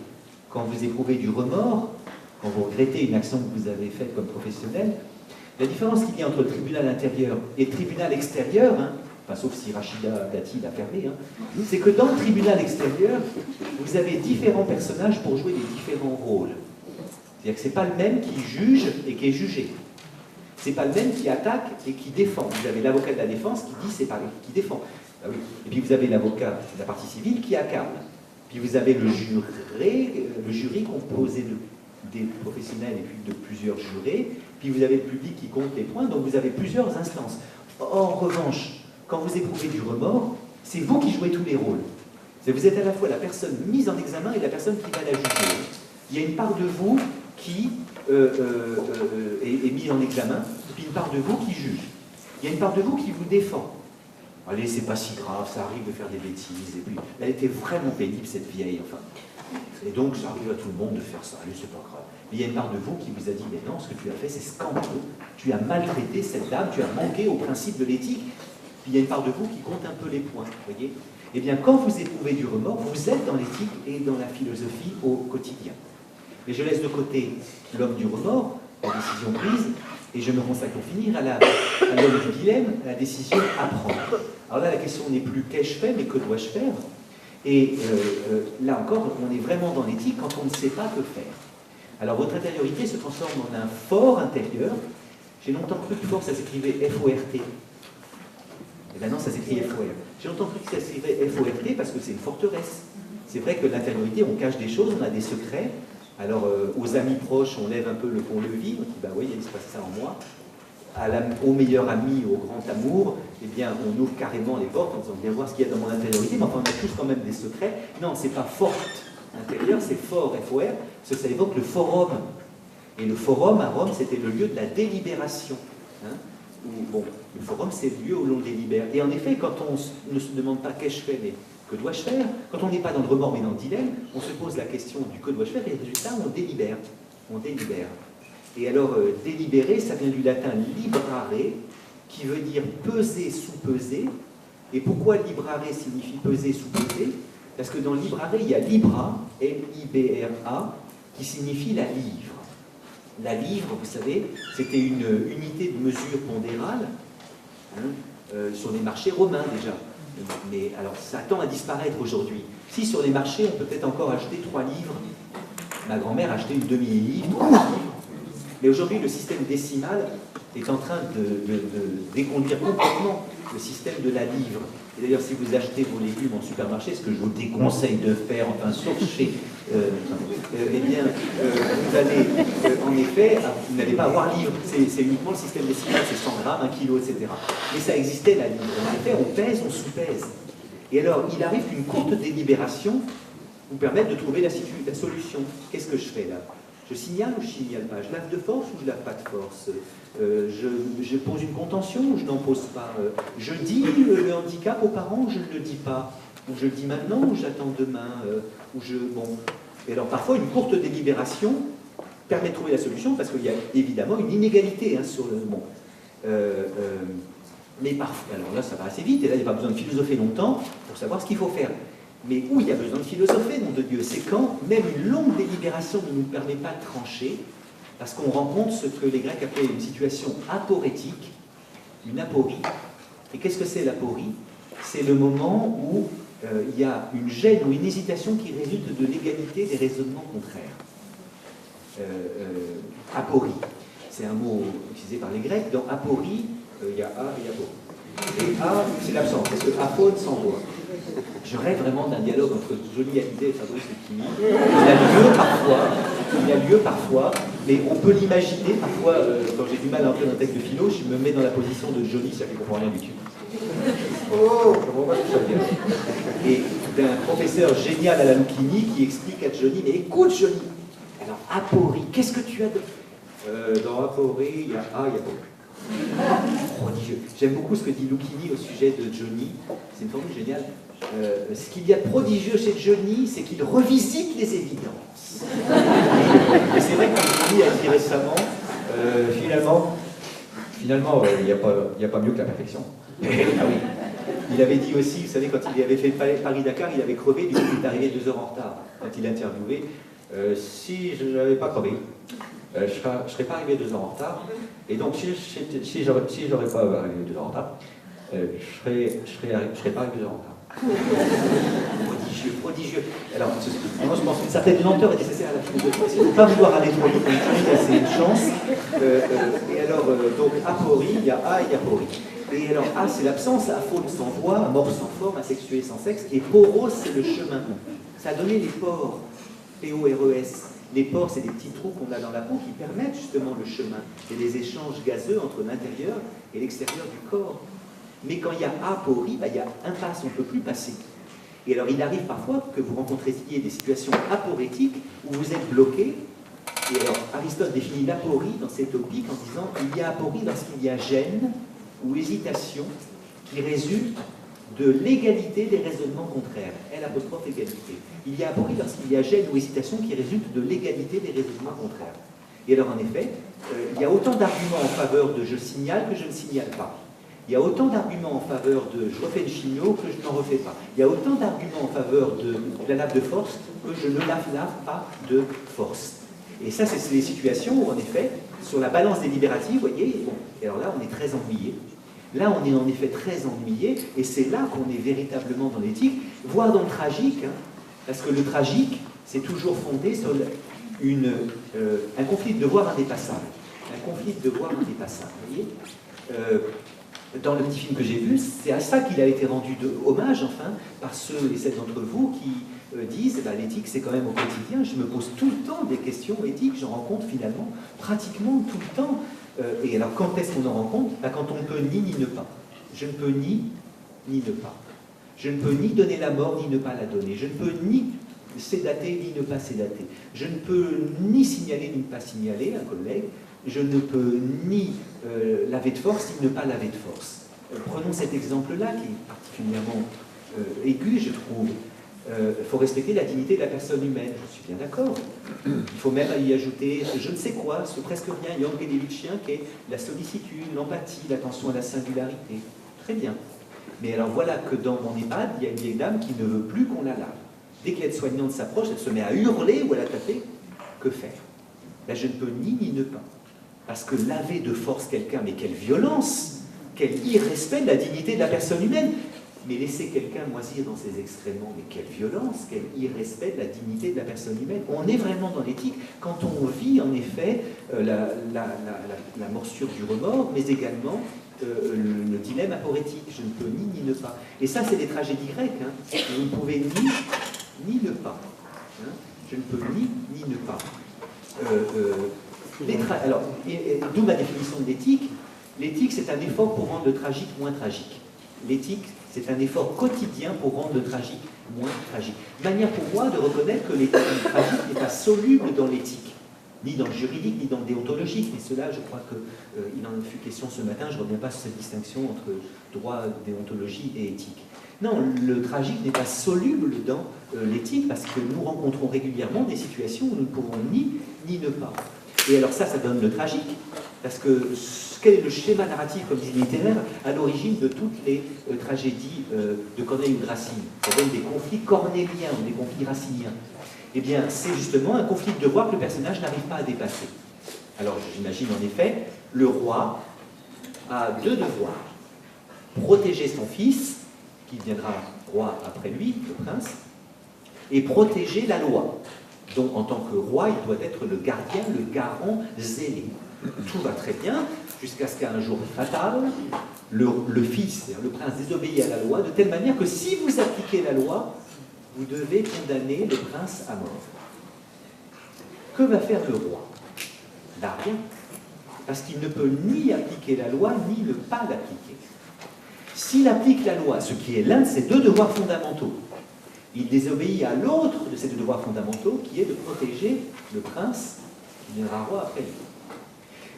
quand vous éprouvez du remords, quand vous regrettez une action que vous avez faite comme professionnel, la différence qu'il y a entre le tribunal intérieur et le tribunal extérieur, hein, enfin, sauf si Rachida Dati l'a fermé, hein, c'est que dans le tribunal extérieur, vous avez différents personnages pour jouer des différents rôles. C'est-à-dire que ce n'est pas le même qui juge et qui est jugé. Ce n'est pas le même qui attaque et qui défend. Vous avez l'avocat de la défense qui dit c'est pas lui qui défend. Ah oui. Et puis vous avez l'avocat de la partie civile qui accable. Puis vous avez le jury composé des professionnels et puis de plusieurs jurés. Puis vous avez le public qui compte les points, donc vous avez plusieurs instances. En revanche, quand vous éprouvez du remords, c'est vous qui jouez tous les rôles. Vous êtes à la fois la personne mise en examen et la personne qui va la juger. Il y a une part de vous qui est mise en examen, puis une part de vous qui juge. Il y a une part de vous qui vous défend. Allez, c'est pas si grave, ça arrive de faire des bêtises. Et puis, elle était vraiment pénible, cette vieille, enfin. Et donc, ça arrive à tout le monde de faire ça. Allez, c'est pas grave. Mais il y a une part de vous qui vous a dit, mais non, ce que tu as fait, c'est scandaleux. Tu as maltraité cette dame, tu as manqué au principe de l'éthique. Puis il y a une part de vous qui compte un peu les points, vous voyez. Eh bien, quand vous éprouvez du remords, vous êtes dans l'éthique et dans la philosophie au quotidien. Mais je laisse de côté l'homme du remords, la décision prise, et je me consacre pour finir à l'homme du dilemme, à la décision à prendre. Alors là, la question n'est plus qu'ai-je fait, mais que dois-je faire? Et là encore, on est vraiment dans l'éthique quand on ne sait pas que faire. Alors votre intériorité se transforme en un fort intérieur. J'ai longtemps cru que fort, ça s'écrivait F-O-R-T. Et maintenant, ça s'écrit F-O-R. J'ai longtemps cru que ça s'écrivait F-O-R-T parce que c'est une forteresse. C'est vrai que l'intériorité, on cache des choses, on a des secrets. Alors, aux amis proches, on lève un peu le pont-levis, on dit, bah oui, il se passe ça en moi. Au meilleur ami, au grand amour, eh bien, on ouvre carrément les portes en disant, viens voir ce qu'il y a dans mon intériorité, mais enfin, on a tous quand même des secrets. Non, c'est pas forte intérieure, c'est fort, F-O-R, parce que ça évoque le forum. Et le forum, à Rome, c'était le lieu de la délibération. Hein, bon, le forum, c'est le lieu où l'on délibère. Et en effet, quand on ne se demande pas qu'ai-je fait, mais que dois-je faire? Quand on n'est pas dans le remords mais dans le dilemme, on se pose la question du que dois-je faire et résultat, on délibère. On délibère. Et alors, délibérer, ça vient du latin librare, qui veut dire peser, sous-peser. Et pourquoi librare signifie peser, sous-peser? Parce que dans librare, il y a libra, L-I-B-R-A, qui signifie la livre. La livre, vous savez, c'était une unité de mesure pondérale, hein, sur les marchés romains déjà. Mais alors, ça tend à disparaître aujourd'hui. Si sur les marchés, on peut peut-être encore acheter 3 livres, ma grand-mère achetait une demi-livre, 3 livres. Mais aujourd'hui, le système décimal est en train de déconduire complètement le système de la livre. Et d'ailleurs, si vous achetez vos légumes en supermarché, ce que je vous déconseille de faire, enfin, sauf chez... eh bien, vous allez, en effet, vous n'allez pas avoir livre. C'est uniquement le système décimal, c'est 100 grammes, 1 kilo, etc. Mais ça existait, la livre. En effet, on pèse, on sous-pèse. Et alors, il arrive qu'une courte délibération vous permette de trouver la solution. Qu'est-ce que je fais là? Je signale ou je signale pas? Je lave de force ou je lave pas de force? Je pose une contention ou je n'en pose pas? Je dis le handicap aux parents ou je ne le dis pas? Ou je le dis maintenant ou j'attends demain? Bon. Et alors parfois une courte délibération permet de trouver la solution parce qu'il y a évidemment une inégalité, hein, sur le bon. Mais parfois, alors là ça va assez vite et là il n'y a pas besoin de philosopher longtemps pour savoir ce qu'il faut faire. Mais où il y a besoin de philosopher, nom de Dieu, c'est quand même une longue délibération ne nous permet pas de trancher, parce qu'on rencontre ce que les Grecs appelaient une situation aporétique, une aporie. Et qu'est-ce que c'est l'aporie? C'est le moment où il y a une gêne ou une hésitation qui résulte de l'égalité des raisonnements contraires. Aporie, c'est un mot utilisé par les Grecs. Dans aporie, il y a a et aporie. Et a, c'est l'absence, parce que apone s'envoie. Je rêve vraiment d'un dialogue entre Johnny Hallyday et Fabrice Lucchini. Il y a lieu parfois, mais on peut l'imaginer. Parfois, quand j'ai du mal à entrer dans un texte de philo, je me mets dans la position de Johnny, ça ne comprend rien du tout. Oh, comment va tout ça bien? Et d'un professeur génial à la Lucchini qui explique à Johnny, mais écoute Johnny, alors aporie, qu'est-ce que tu as de... dans aporie, il y a a, il y a beaucoup. Prodigieux. J'aime beaucoup ce que dit Lucchini au sujet de Johnny. C'est une formule géniale. Ce qu'il y a de prodigieux chez Johnny, c'est qu'il revisite les évidences. Et c'est vrai que Johnny a dit récemment, finalement, il n'y a pas mieux que la perfection. Ah oui. Il avait dit aussi, vous savez, quand il avait fait Paris-Dakar, il avait crevé, du coup il est arrivé 2 heures en retard. Quand il a interviewé, si je n'avais pas crevé, je ne serais pas arrivé 2 heures en retard. Et donc, si j'aurais pas arrivé 2 heures en retard, je serais pas arrivé 2 heures en retard. Prodigieux, prodigieux. Alors, moi je pense qu'une certaine lenteur est nécessaire à la philosophie. Il ne faut pas vouloir aller trop vite, c'est une chance. Et alors, donc, aporie, il y a a et il y a aporie. Et alors, a c'est l'absence, aphone sans voix, amorphe sans forme, asexué sans sexe, et poros c'est le chemin. Ça a donné les pores, P-O-R-E-S. Les pores, c'est des petits trous qu'on a dans la peau qui permettent justement le chemin. Il y a des échanges gazeux entre l'intérieur et l'extérieur du corps. Mais quand il y a aporie, il y a impasse, on ne peut plus passer. Et alors il arrive parfois que vous rencontriez des situations aporétiques où vous êtes bloqué. Et alors Aristote définit l'aporie dans cette topique en disant qu'il y a aporie lorsqu'il y a gêne ou hésitation qui résulte de l'égalité des raisonnements contraires. L''égalité. Il y a aporie lorsqu'il y a gêne ou hésitation qui résulte de l'égalité des raisonnements contraires. Et alors en effet, il y a autant d'arguments en faveur de je signale que je ne signale pas. Il y a autant d'arguments en faveur de je refais le chignon que je n'en refais pas. Il y a autant d'arguments en faveur de la lave de force que je ne lave pas de force. Et ça, c'est les situations où, en effet, sur la balance délibérative, vous voyez, bon, et alors là, on est très ennuyé. Là, on est en effet très ennuyé, et c'est là qu'on est véritablement dans l'éthique, voire dans le tragique, hein, parce que le tragique, c'est toujours fondé sur un conflit de devoir indépassable. Un conflit de devoir indépassable, vous voyez. Dans le petit film que j'ai vu, c'est à ça qu'il a été rendu hommage, enfin, par ceux et celles d'entre vous qui disent l'éthique, c'est quand même au quotidien. Je me pose tout le temps des questions éthiques, j'en rencontre finalement pratiquement tout le temps. Et alors, quand est-ce qu'on en rencontre? Quand on ne peut ni ne pas. Je ne peux ni ne pas. Je ne peux ni donner la mort, ni ne pas la donner. Je ne peux ni sédater, ni ne pas sédater. Je ne peux ni signaler, ni ne pas signaler un collègue. Je ne peux ni laver de force, ni ne pas laver de force. Prenons cet exemple-là, qui est particulièrement aigu, je trouve. Il faut respecter la dignité de la personne humaine, je suis bien d'accord. Il faut même y ajouter je ne sais quoi, ce presque rien, Jung et Levitchien, qui est la sollicitude, l'empathie, l'attention à la singularité. Très bien. Mais alors voilà que dans mon EHPAD, il y a une vieille dame qui ne veut plus qu'on la lave. Dès que l'aide-soignante s'approche, elle se met à hurler ou à la taper. Que faire? Ben, je ne peux ni ne pas. Parce que laver de force quelqu'un, mais quelle violence, quel irrespect de la dignité de la personne humaine. Mais laisser quelqu'un moisir dans ses excréments, mais quelle violence, quel irrespect de la dignité de la personne humaine. On est vraiment dans l'éthique quand on vit en effet la morsure du remords, mais également le dilemme aporétique. Je ne peux ni ne pas. Et ça, c'est des tragédies grecques. Hein. Vous ne pouvez ni ne pas. Hein. Je ne peux ni ne pas. Alors, d'où ma définition de l'éthique. L'éthique, c'est un effort pour rendre le tragique moins tragique. L'éthique, c'est un effort quotidien pour rendre le tragique moins tragique. Manière pour moi de reconnaître que l'éthique tragique n'est pas soluble dans l'éthique, ni dans le juridique, ni dans le déontologique. Mais cela, je crois qu'il en fut question ce matin, je ne reviens pas sur cette distinction entre droit, déontologie et éthique. Non, le tragique n'est pas soluble dans l'éthique parce que nous rencontrons régulièrement des situations où nous ne pouvons ni ne pas. Et alors ça donne le tragique, parce que quel est le schéma narratif, comme disait littéraire, à l'origine de toutes les tragédies de Corneille ou de Racine? Ça donne des conflits cornéliens ou des conflits raciniens. Eh bien, c'est justement un conflit de devoir que le personnage n'arrive pas à dépasser. Alors, j'imagine en effet, le roi a deux devoirs. Protéger son fils, qui deviendra roi après lui, le prince, et protéger la loi. Donc, en tant que roi, il doit être le gardien, le garant zélé. Tout va très bien, jusqu'à ce qu'un jour fatal, le fils, c'est-à-dire le prince, désobéit à la loi, de telle manière que si vous appliquez la loi, vous devez condamner le prince à mort. Que va faire le roi? Rien. Parce qu'il ne peut ni appliquer la loi, ni ne pas l'appliquer. S'il applique la loi, ce qui est l'un de ses deux devoirs fondamentaux, il désobéit à l'autre de ses deux devoirs fondamentaux, qui est de protéger le prince qui deviendra roi après lui.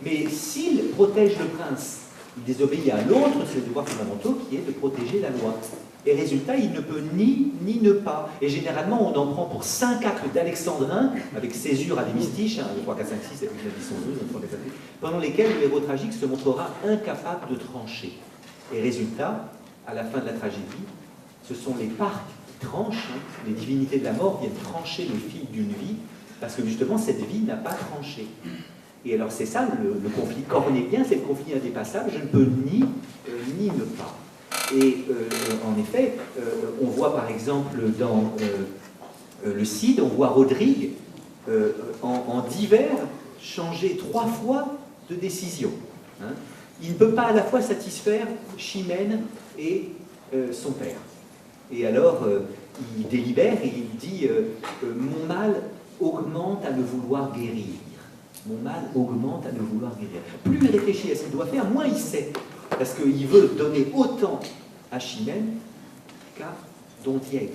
Mais s'il protège le prince, il désobéit à l'autre de ses devoirs fondamentaux, qui est de protéger la loi. Et résultat, il ne peut ni ne pas. Et généralement, on en prend pour 5 actes d'Alexandrin, avec césure à l'hémistiche, 2, 3, 4, 5, 6, 7, 8, 9, 10, 11, 12, 13, 14, 15, pendant lesquels le héros tragique se montrera incapable de trancher. Et résultat, à la fin de la tragédie, ce sont les parcs qui tranchent, les divinités de la mort viennent trancher le fil d'une vie, parce que justement, cette vie n'a pas tranché. Et alors c'est ça le conflit cornélien, c'est le conflit indépassable, je ne peux ni ne pas. Et en effet, on voit par exemple dans le Cid, on voit Rodrigue en divers changer 3 fois de décision. Hein. Il ne peut pas à la fois satisfaire Chimène et son père. Et alors il délibère et il dit mon mal augmente à le vouloir guérir. Mon mal augmente à le vouloir guérir. Plus il réfléchit à ce qu'il doit faire, moins il sait. Parce qu'il veut donner autant à Chimène qu'à Don Diego.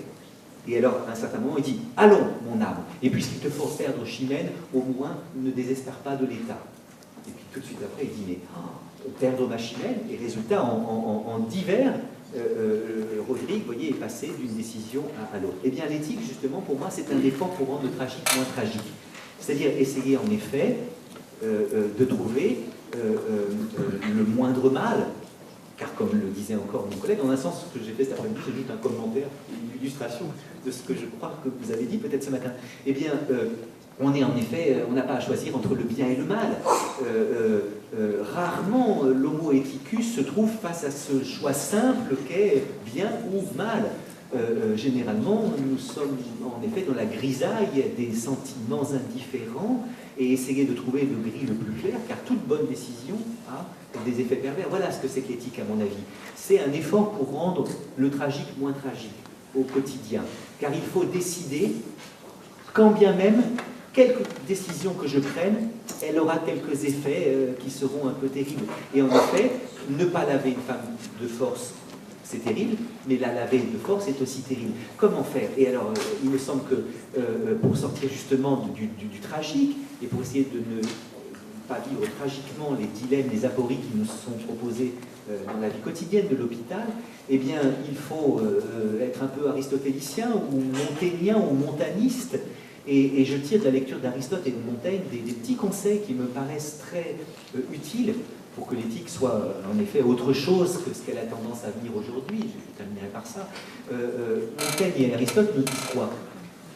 Et alors, à un certain moment, il dit « Allons, mon âme, et puisqu'il te force perdre Chimène, au moins ne désespère pas de l'État. » Et puis tout de suite après, il dit « Mais perdre ma Chimène ?» Et résultat, en divers, Rodrigue, vous voyez, est passé d'une décision à l'autre. Eh bien, l'éthique, justement, pour moi, c'est un effort pour rendre le tragique moins tragique. C'est-à-dire essayer, en effet, de trouver le moindre mal, car comme le disait encore mon collègue, en un sens, ce que j'ai fait cet après-midi, c'est juste un commentaire, une illustration de ce que je crois que vous avez dit peut-être ce matin. Eh bien, on est en effet, on n'a pas à choisir entre le bien et le mal. Rarement l'homo ethicus se trouve face à ce choix simple qu'est bien ou mal. Généralement, nous sommes en effet dans la grisaille des sentiments indifférents et essayer de trouver le gris le plus clair, car toute bonne décision a des effets pervers. Voilà ce que c'est que l'éthique, à mon avis. C'est un effort pour rendre le tragique moins tragique au quotidien, car il faut décider, quand bien même, quelque décision que je prenne, elle aura quelques effets qui seront un peu terribles. Et en effet, ne pas laver une femme de force, c'est terrible, mais la laver de force est aussi terrible. Comment faire? Et alors, il me semble que pour sortir justement du tragique, et pour essayer de ne pas vivre tragiquement les dilemmes, les apories qui nous sont proposés dans la vie quotidienne de l'hôpital, eh bien, il faut être un peu aristotélicien, ou montaignen, ou montaniste, et je tire de la lecture d'Aristote et de Montaigne des petits conseils qui me paraissent très utiles pour que l'éthique soit en effet autre chose que ce qu'elle a tendance à venir aujourd'hui. Je terminerai par ça. Montaigne et Aristote nous disent quoi?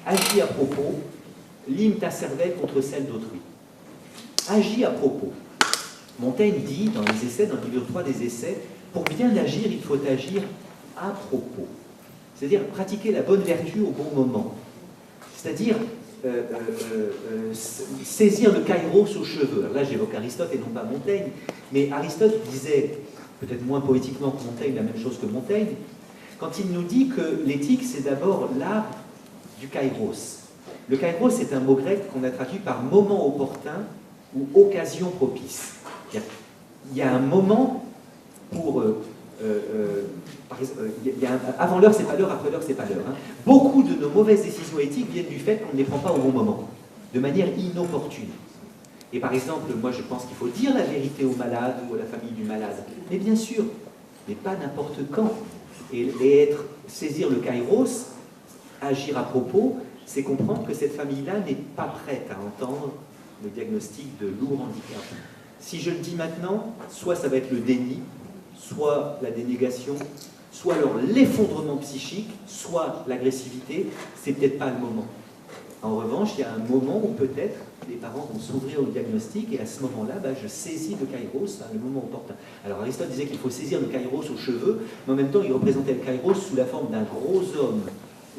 Agis à propos, lime ta cervelle contre celle d'autrui. Agis à propos. Montaigne dit dans les essais, dans le livre 3 des essais, pour bien agir, il faut agir à propos. C'est-à-dire pratiquer la bonne vertu au bon moment. C'est-à-dire saisir le kairos aux cheveux. Alors là, j'évoque Aristote et non pas Montaigne, mais Aristote disait, peut-être moins poétiquement que Montaigne, la même chose que Montaigne, quand il nous dit que l'éthique, c'est d'abord l'art du kairos. Le kairos, c'est un mot grec qu'on a traduit par moment opportun ou occasion propice. Il y a un moment pour... avant l'heure, c'est pas l'heure, après l'heure, c'est pas l'heure. Hein. Beaucoup de nos mauvaises décisions éthiques viennent du fait qu'on ne les prend pas au bon moment, de manière inopportune. Et par exemple, moi je pense qu'il faut dire la vérité au malade ou à la famille du malade. Mais bien sûr, mais pas n'importe quand. Et saisir le kairos, agir à propos, c'est comprendre que cette famille-là n'est pas prête à entendre le diagnostic de lourd handicap. Si je le dis maintenant, soit ça va être le déni, soit la dénégation, soit alors l'effondrement psychique, soit l'agressivité, c'est peut-être pas le moment. En revanche, il y a un moment où peut-être les parents vont s'ouvrir au diagnostic et à ce moment-là, je saisis le kairos, le moment opportun. Alors Aristote disait qu'il faut saisir le kairos aux cheveux, mais en même temps il représentait le kairos sous la forme d'un gros homme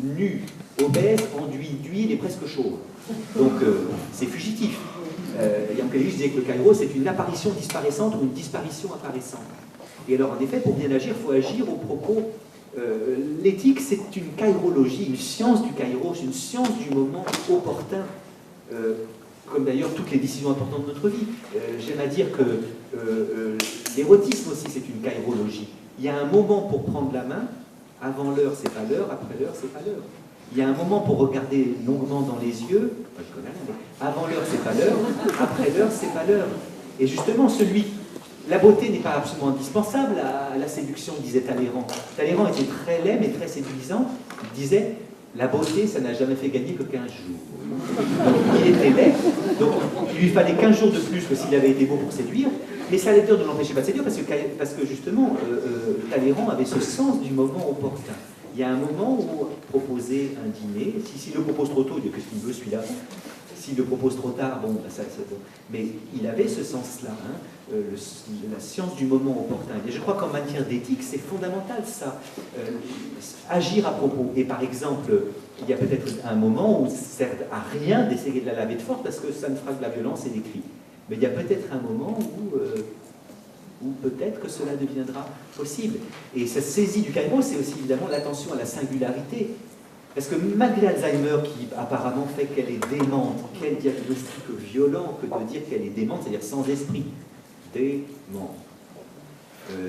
nu, obèse, enduit d'huile et presque chauve. Donc c'est fugitif. Yankelevitch disait que le kairos c'est une apparition disparaissante ou une disparition apparaissante. Et alors en effet, pour bien agir, il faut agir au propos. L'éthique, c'est une kairologie, une science du kairos, une science du moment opportun, comme d'ailleurs toutes les décisions importantes de notre vie. J'aime à dire que l'érotisme aussi, c'est une kairologie. Il y a un moment pour prendre la main, avant l'heure, c'est pas l'heure, après l'heure, c'est pas l'heure. Il y a un moment pour regarder longuement dans les yeux, je connais rien, mais avant l'heure, c'est pas l'heure, après l'heure, c'est pas l'heure. Et justement, la beauté n'est pas absolument indispensable à la séduction, disait Talleyrand. Talleyrand était très laid mais très séduisant. Il disait, la beauté, ça n'a jamais fait gagner que 15 jours. Donc il était laid, donc il lui fallait 15 jours de plus que s'il avait été beau pour séduire, mais ça allait dire de l'empêcher pas de séduire parce que justement, Talleyrand avait ce sens du moment opportun. Il y a un moment où proposer un dîner, s'il le propose trop tôt, il dit qu'est-ce qu'il veut celui-là. S'il le propose trop tard, bon, ça c'est bon. Mais il avait ce sens-là, hein, la science du moment opportun. Et je crois qu'en matière d'éthique, c'est fondamental ça. Agir à propos. Et par exemple, il y a peut-être un moment où ça ne sert à rien d'essayer de la laver de force parce que ça ne fera que la violence et des cris. Mais il y a peut-être un moment où peut-être que cela deviendra possible. Et cette saisie du kairos, c'est aussi évidemment l'attention à la singularité. Parce que malgré Alzheimer, qui apparemment fait qu'elle est démente, quel diagnostic violent que de dire qu'elle est démente, c'est-à-dire sans esprit. Démente.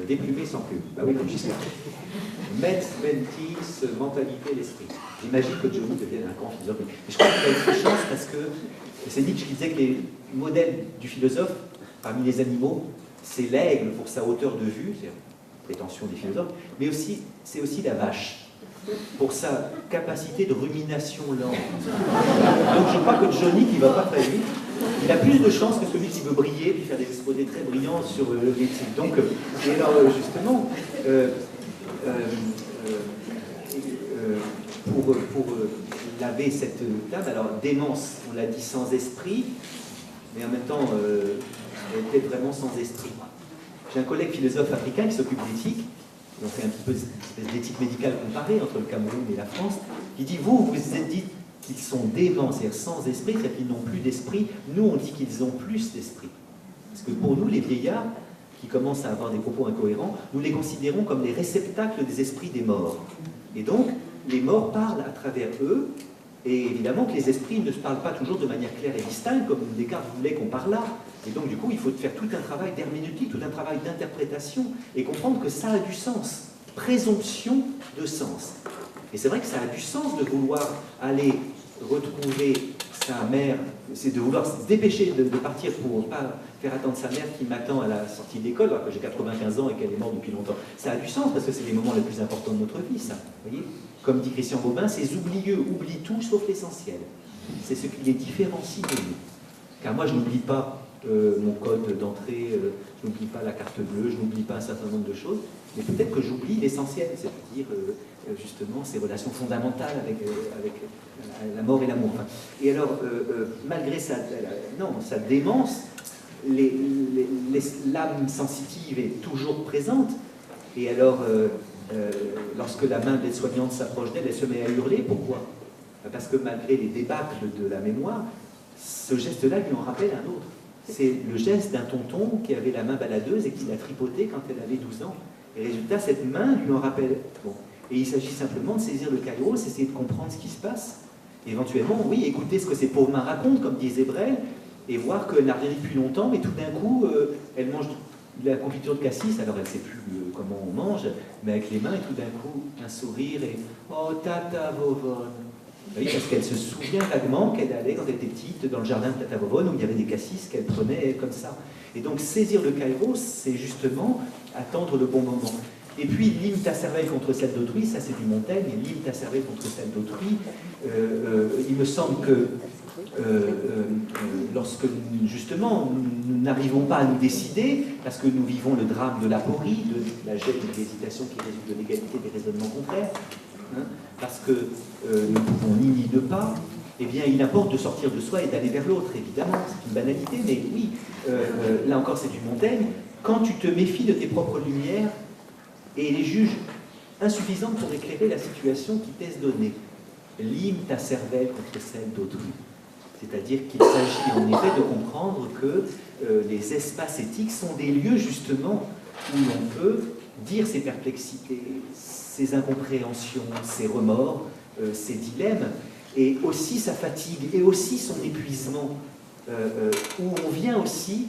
Déplumé sans plume. Bah oui, comme Giscard. Mentis, mentalité, l'esprit. J'imagine que Johnny devienne un grand philosophe. Mais je crois qu'il a une chance parce que c'est Nietzsche qui disait que les modèles du philosophe, parmi les animaux, c'est l'aigle pour sa hauteur de vue, c'est-à-dire prétention des philosophes, mais aussi, c'est aussi la vache, pour sa capacité de rumination lente. Donc je crois que Johnny, qui ne va pas très vite, il a plus de chance que celui qui veut briller, puis faire des exposés très brillants sur l'éthique. Donc, et alors justement, pour laver cette table, alors démence, on l'a dit sans esprit, mais en même temps, elle était vraiment sans esprit. J'ai un collègue philosophe africain qui s'occupe d'éthique. On fait un petit peu d'éthique médicale comparée entre le Cameroun et la France, qui dit, vous vous êtes dit qu'ils sont déments, c'est-à-dire sans esprit, c'est-à-dire qu'ils n'ont plus d'esprit. Nous, on dit qu'ils ont plus d'esprit. Parce que pour nous, les vieillards, qui commencent à avoir des propos incohérents, nous les considérons comme les réceptacles des esprits des morts. Et donc, les morts parlent à travers eux, et évidemment que les esprits ne se parlent pas toujours de manière claire et distincte, comme Descartes voulait qu'on parlât. Et donc, du coup, il faut faire tout un travail d'herméneutique, tout un travail d'interprétation, et comprendre que ça a du sens. Présomption de sens. Et c'est vrai que ça a du sens de vouloir aller retrouver sa mère, c'est de vouloir se dépêcher de partir pour ne pas faire attendre sa mère qui m'attend à la sortie de l'école, alors que j'ai 95 ans et qu'elle est morte depuis longtemps. Ça a du sens, parce que c'est les moments les plus importants de notre vie, ça. Vous voyez ? Comme dit Christian Bobin, ces oublieux oublient tout sauf l'essentiel. C'est ce qui les différencie de nous. Car moi, je n'oublie pas mon code d'entrée, je n'oublie pas la carte bleue, je n'oublie pas un certain nombre de choses, Mais peut-être que j'oublie l'essentiel, c'est-à-dire justement ces relations fondamentales avec la mort et l'amour. Enfin, et alors, malgré sa démence, l'âme sensitive est toujours présente. Et alors, lorsque la main de l'aide-soignante s'approche d'elle, elle se met à hurler. Pourquoi? Parce que malgré les débâcles de la mémoire, ce geste-là lui en rappelle un autre. C'est le geste d'un tonton qui avait la main baladeuse et qui l'a tripoté quand elle avait 12 ans. Et résultat, cette main lui en rappelle. Bon. Et il s'agit simplement de saisir le kairos, essayer de comprendre ce qui se passe. Et éventuellement, oui, écouter ce que ces pauvres mains racontent, comme disait Brel, et voir qu'elle n'a rien dit depuis longtemps, mais tout d'un coup, elle mange de la confiture de cassis, alors elle ne sait plus comment on mange, mais avec les mains, et tout d'un coup, un sourire, et « Oh, tata vovone !» Oui, parce qu'elle se souvient vaguement qu'elle allait, quand elle était petite, dans le jardin de Tata Vovone, où il y avait des cassis qu'elle prenait comme ça. Et donc, saisir le kairos, c'est justement attendre le bon moment. Et puis, lime ta cervelle contre celle d'autrui, ça c'est du Montaigne, et lime ta cervelle contre celle d'autrui. Il me semble que lorsque, justement, nous n'arrivons pas à nous décider, parce que nous vivons le drame de l'aporie, de la gêne et de l'hésitation qui résulte de l'égalité des raisonnements contraires, hein, parce que nous ne pouvons ni ne pas, eh bien, il importe de sortir de soi et d'aller vers l'autre, évidemment, c'est une banalité, mais oui, là encore c'est du Montaigne, quand tu te méfies de tes propres lumières et les juges insuffisantes pour éclairer la situation qui t'est donnée, lime ta cervelle contre celle d'autrui. C'est-à-dire qu'il s'agit en effet de comprendre que les espaces éthiques sont des lieux justement où l'on peut dire ses perplexités, ses incompréhensions, ses remords, ses dilemmes, et aussi sa fatigue, et aussi son épuisement, où on vient aussi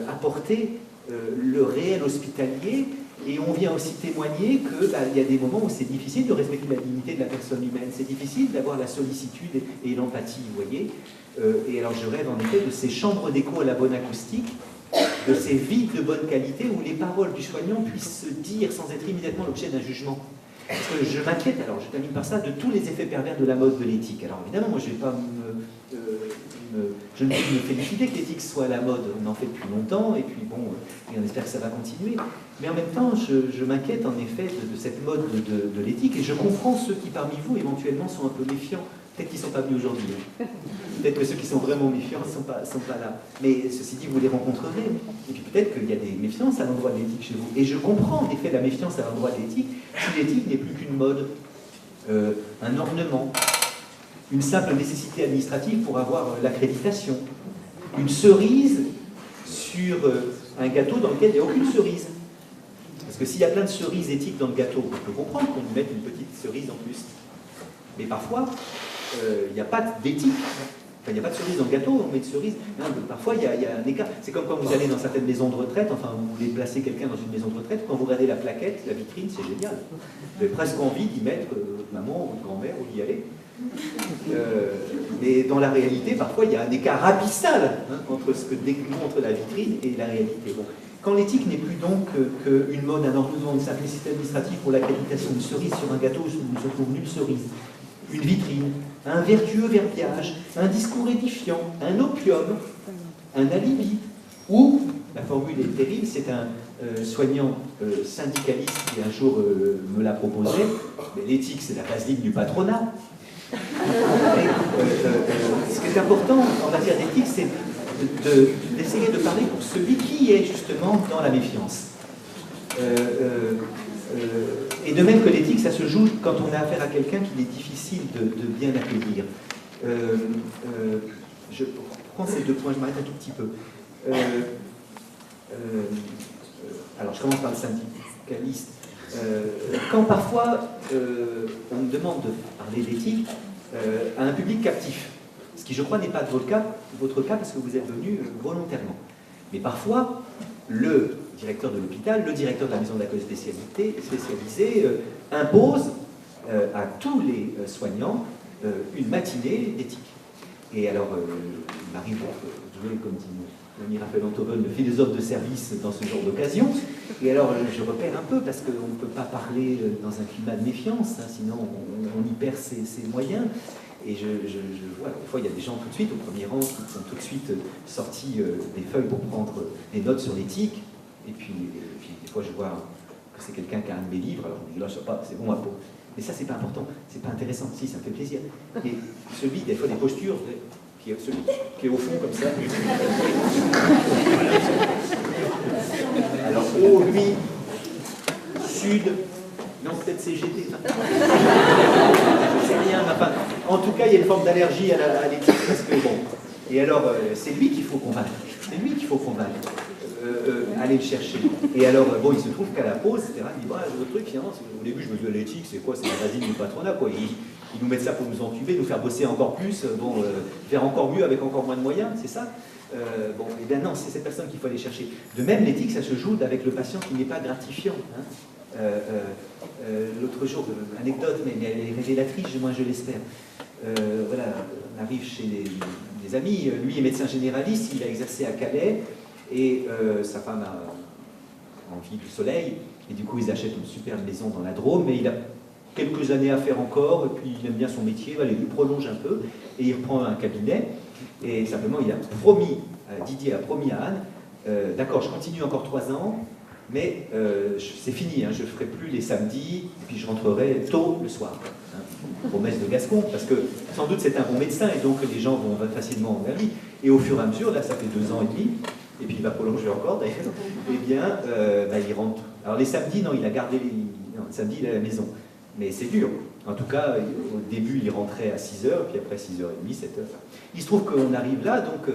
apporter le réel hospitalier, et on vient aussi témoigner qu'il y a des moments où c'est difficile de respecter la dignité de la personne humaine, c'est difficile d'avoir la sollicitude et l'empathie, vous voyez. Et alors je rêve en effet de ces chambres d'écho à la bonne acoustique, de ces vides de bonne qualité où les paroles du soignant puissent se dire sans être immédiatement l'objet d'un jugement. Parce que je m'inquiète, alors je termine par ça, de tous les effets pervers de la mode de l'éthique. Alors évidemment, moi je ne vais pas je ne peux me féliciter que l'éthique soit à la mode, on en fait depuis longtemps, et puis bon, et on espère que ça va continuer. Mais en même temps, je m'inquiète en effet de cette mode de l'éthique, et je comprends ceux qui parmi vous éventuellement sont un peu méfiants. Peut-être qu'ils ne sont pas venus aujourd'hui. Peut-être que ceux qui sont vraiment méfiants ne sont pas là. Mais ceci dit, vous les rencontrerez. Et puis peut-être qu'il y a des méfiances à l'endroit de l'éthique chez vous. Et je comprends en effet la méfiance à l'endroit de l'éthique, si l'éthique n'est plus qu'une mode, un ornement, une simple nécessité administrative pour avoir l'accréditation, une cerise sur un gâteau dans lequel il n'y a aucune cerise. Parce que s'il y a plein de cerises éthiques dans le gâteau, on peut comprendre qu'on y mette une petite cerise en plus. Mais parfois, il n'y a pas d'éthique. Enfin, il n'y a pas de cerise dans le gâteau, on met de cerise. Non, parfois, il y a un écart. C'est comme quand vous allez dans certaines maisons de retraite, enfin, vous voulez placer quelqu'un dans une maison de retraite, quand vous regardez la plaquette, la vitrine, c'est génial. Vous avez presque envie d'y mettre votre maman ou votre grand-mère ou d'y aller. Mais dans la réalité, parfois, il y a un écart abyssal entre ce que démontre la vitrine et la réalité. Bon. Quand l'éthique n'est plus donc qu'une mode, un ornement, une simplicité administrative pour l'accréditation, une cerise sur un gâteau où ne se trouve nulle cerise, une vitrine, un vertueux verbiage, un discours édifiant, un opium, un alibi, ou, la formule est terrible, c'est un soignant syndicaliste qui un jour me l'a proposé, mais l'éthique c'est la vaseline du patronat. Ce qui est important en matière d'éthique, c'est d'essayer de parler pour celui qui est justement dans la méfiance. Et de même que l'éthique, ça se joue quand on a affaire à quelqu'un qu'il est difficile de bien accueillir. Je prends ces deux points, je m'arrête un tout petit peu. Alors, je commence par le syndicaliste. Quand parfois on me demande de parler d'éthique à un public captif, ce qui je crois n'est pas votre cas parce que vous êtes venu volontairement. Mais parfois, le directeur de l'hôpital, le directeur de la maison d'accueil spécialisée impose à tous les soignants une matinée d'éthique. Et alors, il m'arrive de jouer, comme dit l'ami Raphaël Antoven, le philosophe de service dans ce genre d'occasion. Et alors, je repère un peu, parce qu'on ne peut pas parler dans un climat de méfiance, hein, sinon on y perd ses moyens. Et je vois, des fois, il y a des gens tout de suite au premier rang qui ont tout de suite sorti des feuilles pour prendre des notes sur l'éthique. Et puis, des fois, je vois que c'est quelqu'un qui a un de mes livres, alors on dit là, je sais pas, c'est bon à peau. Mais ça, c'est pas important, c'est pas intéressant. Si, ça me fait plaisir. Et celui, des fois, des postures, celui qui est au fond comme ça. Alors, haut, lui, sud, non, peut-être CGT. Je sais rien, enfin, en tout cas, il y a une forme d'allergie à l'éthique, parce que bon. Et alors, c'est lui qu'il faut convaincre. C'est lui qu'il faut convaincre. Aller le chercher. Et alors, bon, il se trouve qu'à la pause, etc., il dit, bah, le truc, finalement, au début, je me dis, l'éthique, c'est quoi? C'est la basine du patronat, quoi. Ils nous mettent ça pour nous entuber, nous faire bosser encore plus, faire encore mieux avec encore moins de moyens, c'est ça? Bon, et bien non, c'est cette personne qu'il faut aller chercher. De même, l'éthique, ça se joue avec le patient qui n'est pas gratifiant. Hein. L'autre jour, anecdote, mais elle est révélatrice, moi je l'espère. Voilà, on arrive chez des amis, lui est médecin généraliste, il a exercé à Calais, et sa femme a envie du soleil, et du coup ils achètent une superbe maison dans la Drôme, mais il a quelques années à faire encore, et puis il aime bien son métier, allez, il prolonge un peu, et il reprend un cabinet, et simplement il a promis, Didier a promis à Anne, d'accord, je continue encore 3 ans, mais c'est fini, hein, je ne ferai plus les samedis, et puis je rentrerai tôt le soir. Hein, promesse de Gascon, parce que sans doute c'est un bon médecin, et donc les gens vont facilement vers lui. Et au fur et à mesure, là ça fait 2 ans et demi, et puis il va prolonger encore d'ailleurs, eh bien, il rentre. Alors les samedis, non, il a gardé non, le samedi, il est à la maison. Mais c'est dur. En tout cas, au début, il rentrait à 6h, puis après 6h30, 7h. Il se trouve qu'on arrive là, donc,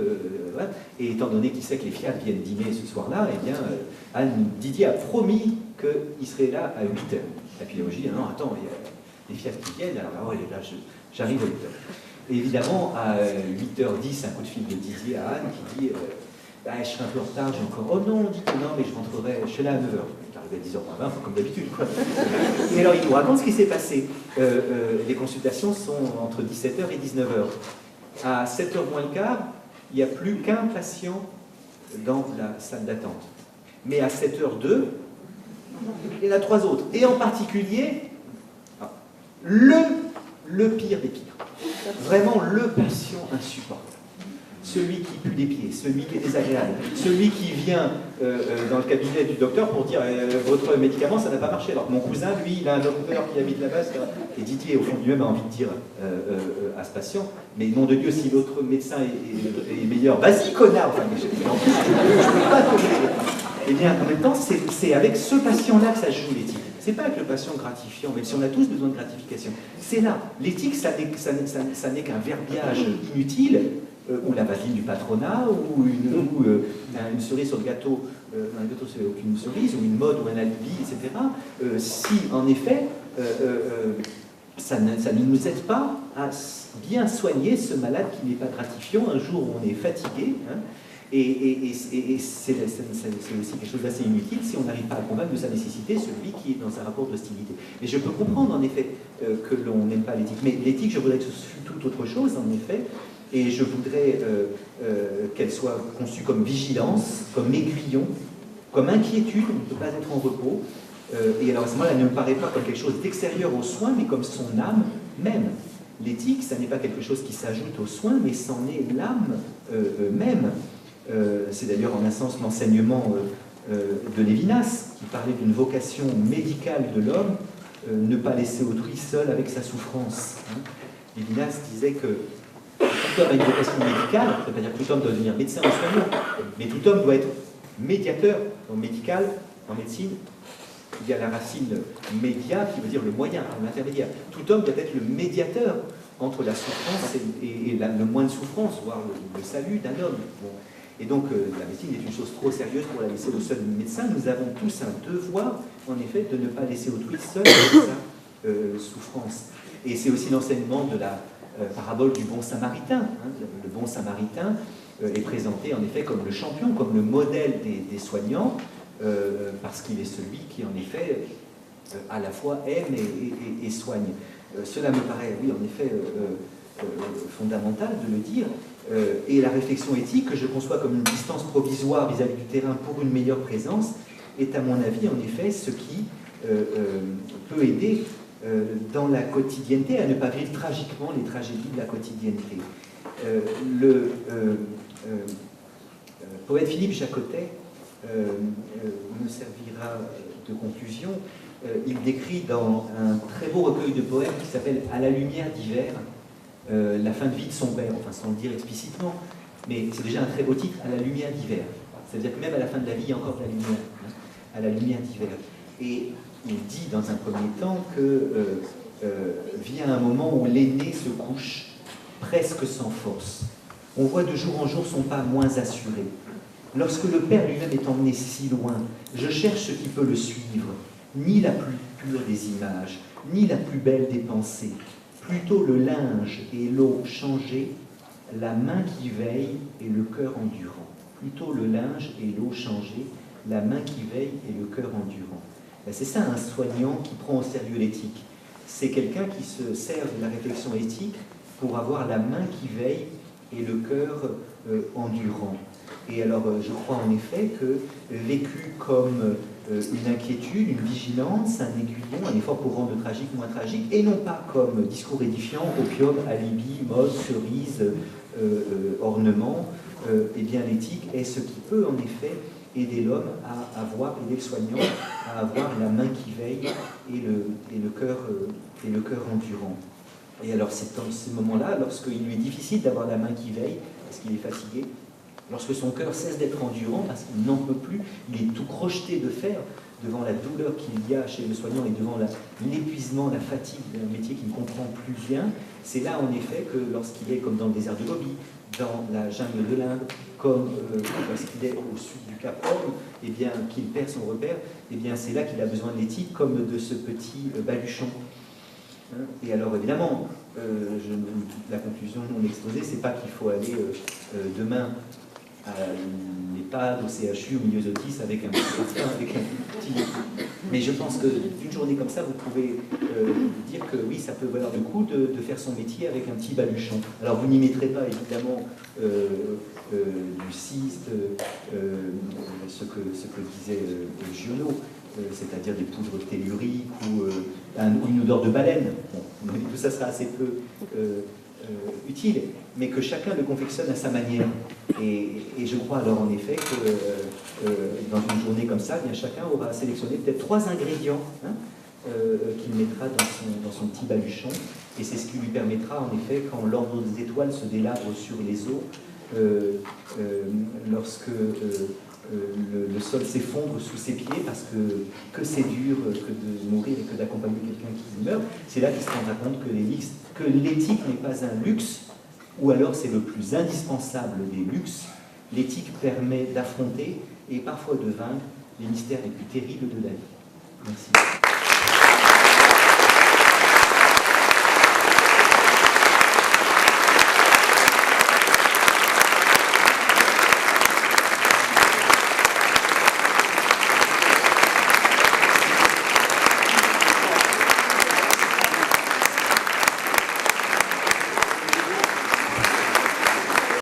voilà. Et étant donné qu'il sait que les fiables viennent dîner ce soir-là, eh bien, Didier a promis qu'il serait là à 8h. Et puis je dis, non, attends, il y a les fiables qui viennent, alors là, j'arrive à 8h. Et évidemment, à 8h10, un coup de fil de Didier à Anne qui dit, je serai un peu en retard, j'ai encore... Oh non, dites non, mais je rentrerai, je suis là à 9h. À 10h20, comme d'habitude. Et alors, il nous raconte ce qui s'est passé. Les consultations sont entre 17h et 19h. À 7h moins le quart, il n'y a plus qu'un patient dans la salle d'attente. Mais à 7h02, il y en a 3 autres. Et en particulier, le pire des pires. Vraiment le patient insupportable. Celui qui pue des pieds, celui qui est désagréable, celui qui vient dans le cabinet du docteur pour dire votre médicament, ça n'a pas marché. Alors mon cousin, lui, il a un docteur qui habite là-bas, et Didier, au fond de lui-même, a envie de dire à ce patient, mais nom de Dieu, si l'autre médecin est meilleur, vas-y, connard. Enfin, je ne peux pas te dire. Eh bien, en même temps, c'est avec ce patient-là que ça joue l'éthique. C'est pas avec le patient gratifiant, même si on a tous besoin de gratification. C'est là. L'éthique, ça n'est qu'un verbiage inutile, ou la vaseline du patronat, ou une cerise sur le gâteau, un gâteau c'est aucune cerise, ou une mode, ou un alibi, etc. Si, en effet, ça ne nous aide pas à bien soigner ce malade qui n'est pas gratifiant, un jour où on est fatigué, hein, et c'est aussi quelque chose d'assez inutile si on n'arrive pas à convaincre de sa nécessité celui qui est dans un rapport d'hostilité. Mais je peux comprendre, en effet, que l'on n'aime pas l'éthique. Mais l'éthique, je voudrais que ce soit tout autre chose, en effet. Et je voudrais qu'elle soit conçue comme vigilance, comme aiguillon, comme inquiétude, on ne peut pas être en repos. Et alors à ce moment-là, elle ne me paraît pas comme quelque chose d'extérieur aux soins, mais comme son âme même. L'éthique, ça n'est pas quelque chose qui s'ajoute aux soins, mais c'en est l'âme même. C'est d'ailleurs en un sens l'enseignement de Lévinas, qui parlait d'une vocation médicale de l'homme, ne pas laisser autrui seul avec sa souffrance. Hein. Lévinas disait que tout homme a une vocation médicale, ça ne veut pas dire que tout homme doit devenir médecin ou soignant, mais tout homme doit être médiateur. Dans médical, en médecine, il y a la racine média qui veut dire le moyen, l'intermédiaire. Tout homme doit être le médiateur entre la souffrance et le moins de souffrance, voire le salut d'un homme. Bon. Et donc la médecine est une chose trop sérieuse pour la laisser au seul médecin. Nous avons tous un devoir, en effet, de ne pas laisser autrui seul avec sa souffrance. Et c'est aussi l'enseignement de la parabole du bon samaritain. Hein. Le bon samaritain est présenté en effet comme le champion, comme le modèle des soignants, parce qu'il est celui qui en effet à la fois aime et soigne. Cela me paraît, oui, en effet, fondamental de le dire. Et la réflexion éthique, que je conçois comme une distance provisoire vis-à-vis du terrain pour une meilleure présence, est à mon avis en effet ce qui peut aider dans la quotidienneté, à ne pas vivre tragiquement les tragédies de la quotidienneté. Le poète Philippe Jacotet me servira de conclusion, il décrit dans un très beau recueil de poèmes qui s'appelle « À la lumière d'hiver », la fin de vie de son père, enfin sans le dire explicitement, mais c'est déjà un très beau titre, « À la lumière d'hiver ». C'est-à-dire que même à la fin de la vie, il y a encore de la lumière, hein, à la lumière d'hiver. Et il dit dans un premier temps que vient un moment où l'aîné se couche presque sans force. On voit de jour en jour son pas moins assuré. Lorsque le père lui-même est emmené si loin, je cherche ce qui peut le suivre, ni la plus pure des images, ni la plus belle des pensées, plutôt le linge et l'eau changée, la main qui veille et le cœur endurant. Plutôt le linge et l'eau changée, la main qui veille et le cœur endurant. C'est ça un soignant qui prend au sérieux l'éthique. C'est quelqu'un qui se sert de la réflexion éthique pour avoir la main qui veille et le cœur endurant. Et alors, je crois en effet que vécu comme une inquiétude, une vigilance, un aiguillon, un effort pour rendre tragique moins tragique, et non pas comme discours édifiant, opium, alibi, mode, cerise, ornement, eh bien l'éthique est ce qui peut en effet aider l'homme à avoir, aider le soignant à avoir la main qui veille et le cœur endurant. Et alors c'est dans ces moments-là, lorsqu'il lui est difficile d'avoir la main qui veille, parce qu'il est fatigué, lorsque son cœur cesse d'être endurant, parce qu'il n'en peut plus, il est tout crocheté de fer devant la douleur qu'il y a chez le soignant et devant l'épuisement, la fatigue d'un métier qu'il ne comprend plus bien, c'est là en effet que lorsqu'il est comme dans le désert de Gobi, dans la jungle de l'Inde, comme lorsqu'il est au sud du Cap Horn, eh bien qu'il perd son repère, eh bien c'est là qu'il a besoin de l'éthique comme de ce petit baluchon. Et alors évidemment, la conclusion de mon exposé, c'est pas qu'il faut aller demain à l'EHPAD, au CHU, au milieu Zotis avec un petit mais je pense que d'une journée comme ça, vous pouvez dire que oui, ça peut valoir le coup de faire son métier avec un petit baluchon. Alors vous n'y mettrez pas évidemment du cyste, ce que disait Giono, c'est-à-dire des poudres telluriques ou une odeur de baleine. Bon, tout ça sera assez peu utile, mais que chacun le confectionne à sa manière. Et je crois alors en effet que dans une journée comme ça, bien chacun aura sélectionné peut-être 3 ingrédients qu'il mettra dans son petit baluchon, et c'est ce qui lui permettra en effet, quand l'ordre des étoiles se délabre sur les eaux, lorsque le sol s'effondre sous ses pieds, parce que c'est dur que de mourir et que d'accompagner quelqu'un qui meurt, c'est là qu'il se rendra compte que l'éthique n'est pas un luxe, ou alors c'est le plus indispensable des luxes. L'éthique permet d'affronter et parfois de vaincre les mystères les plus terribles de la vie. Merci.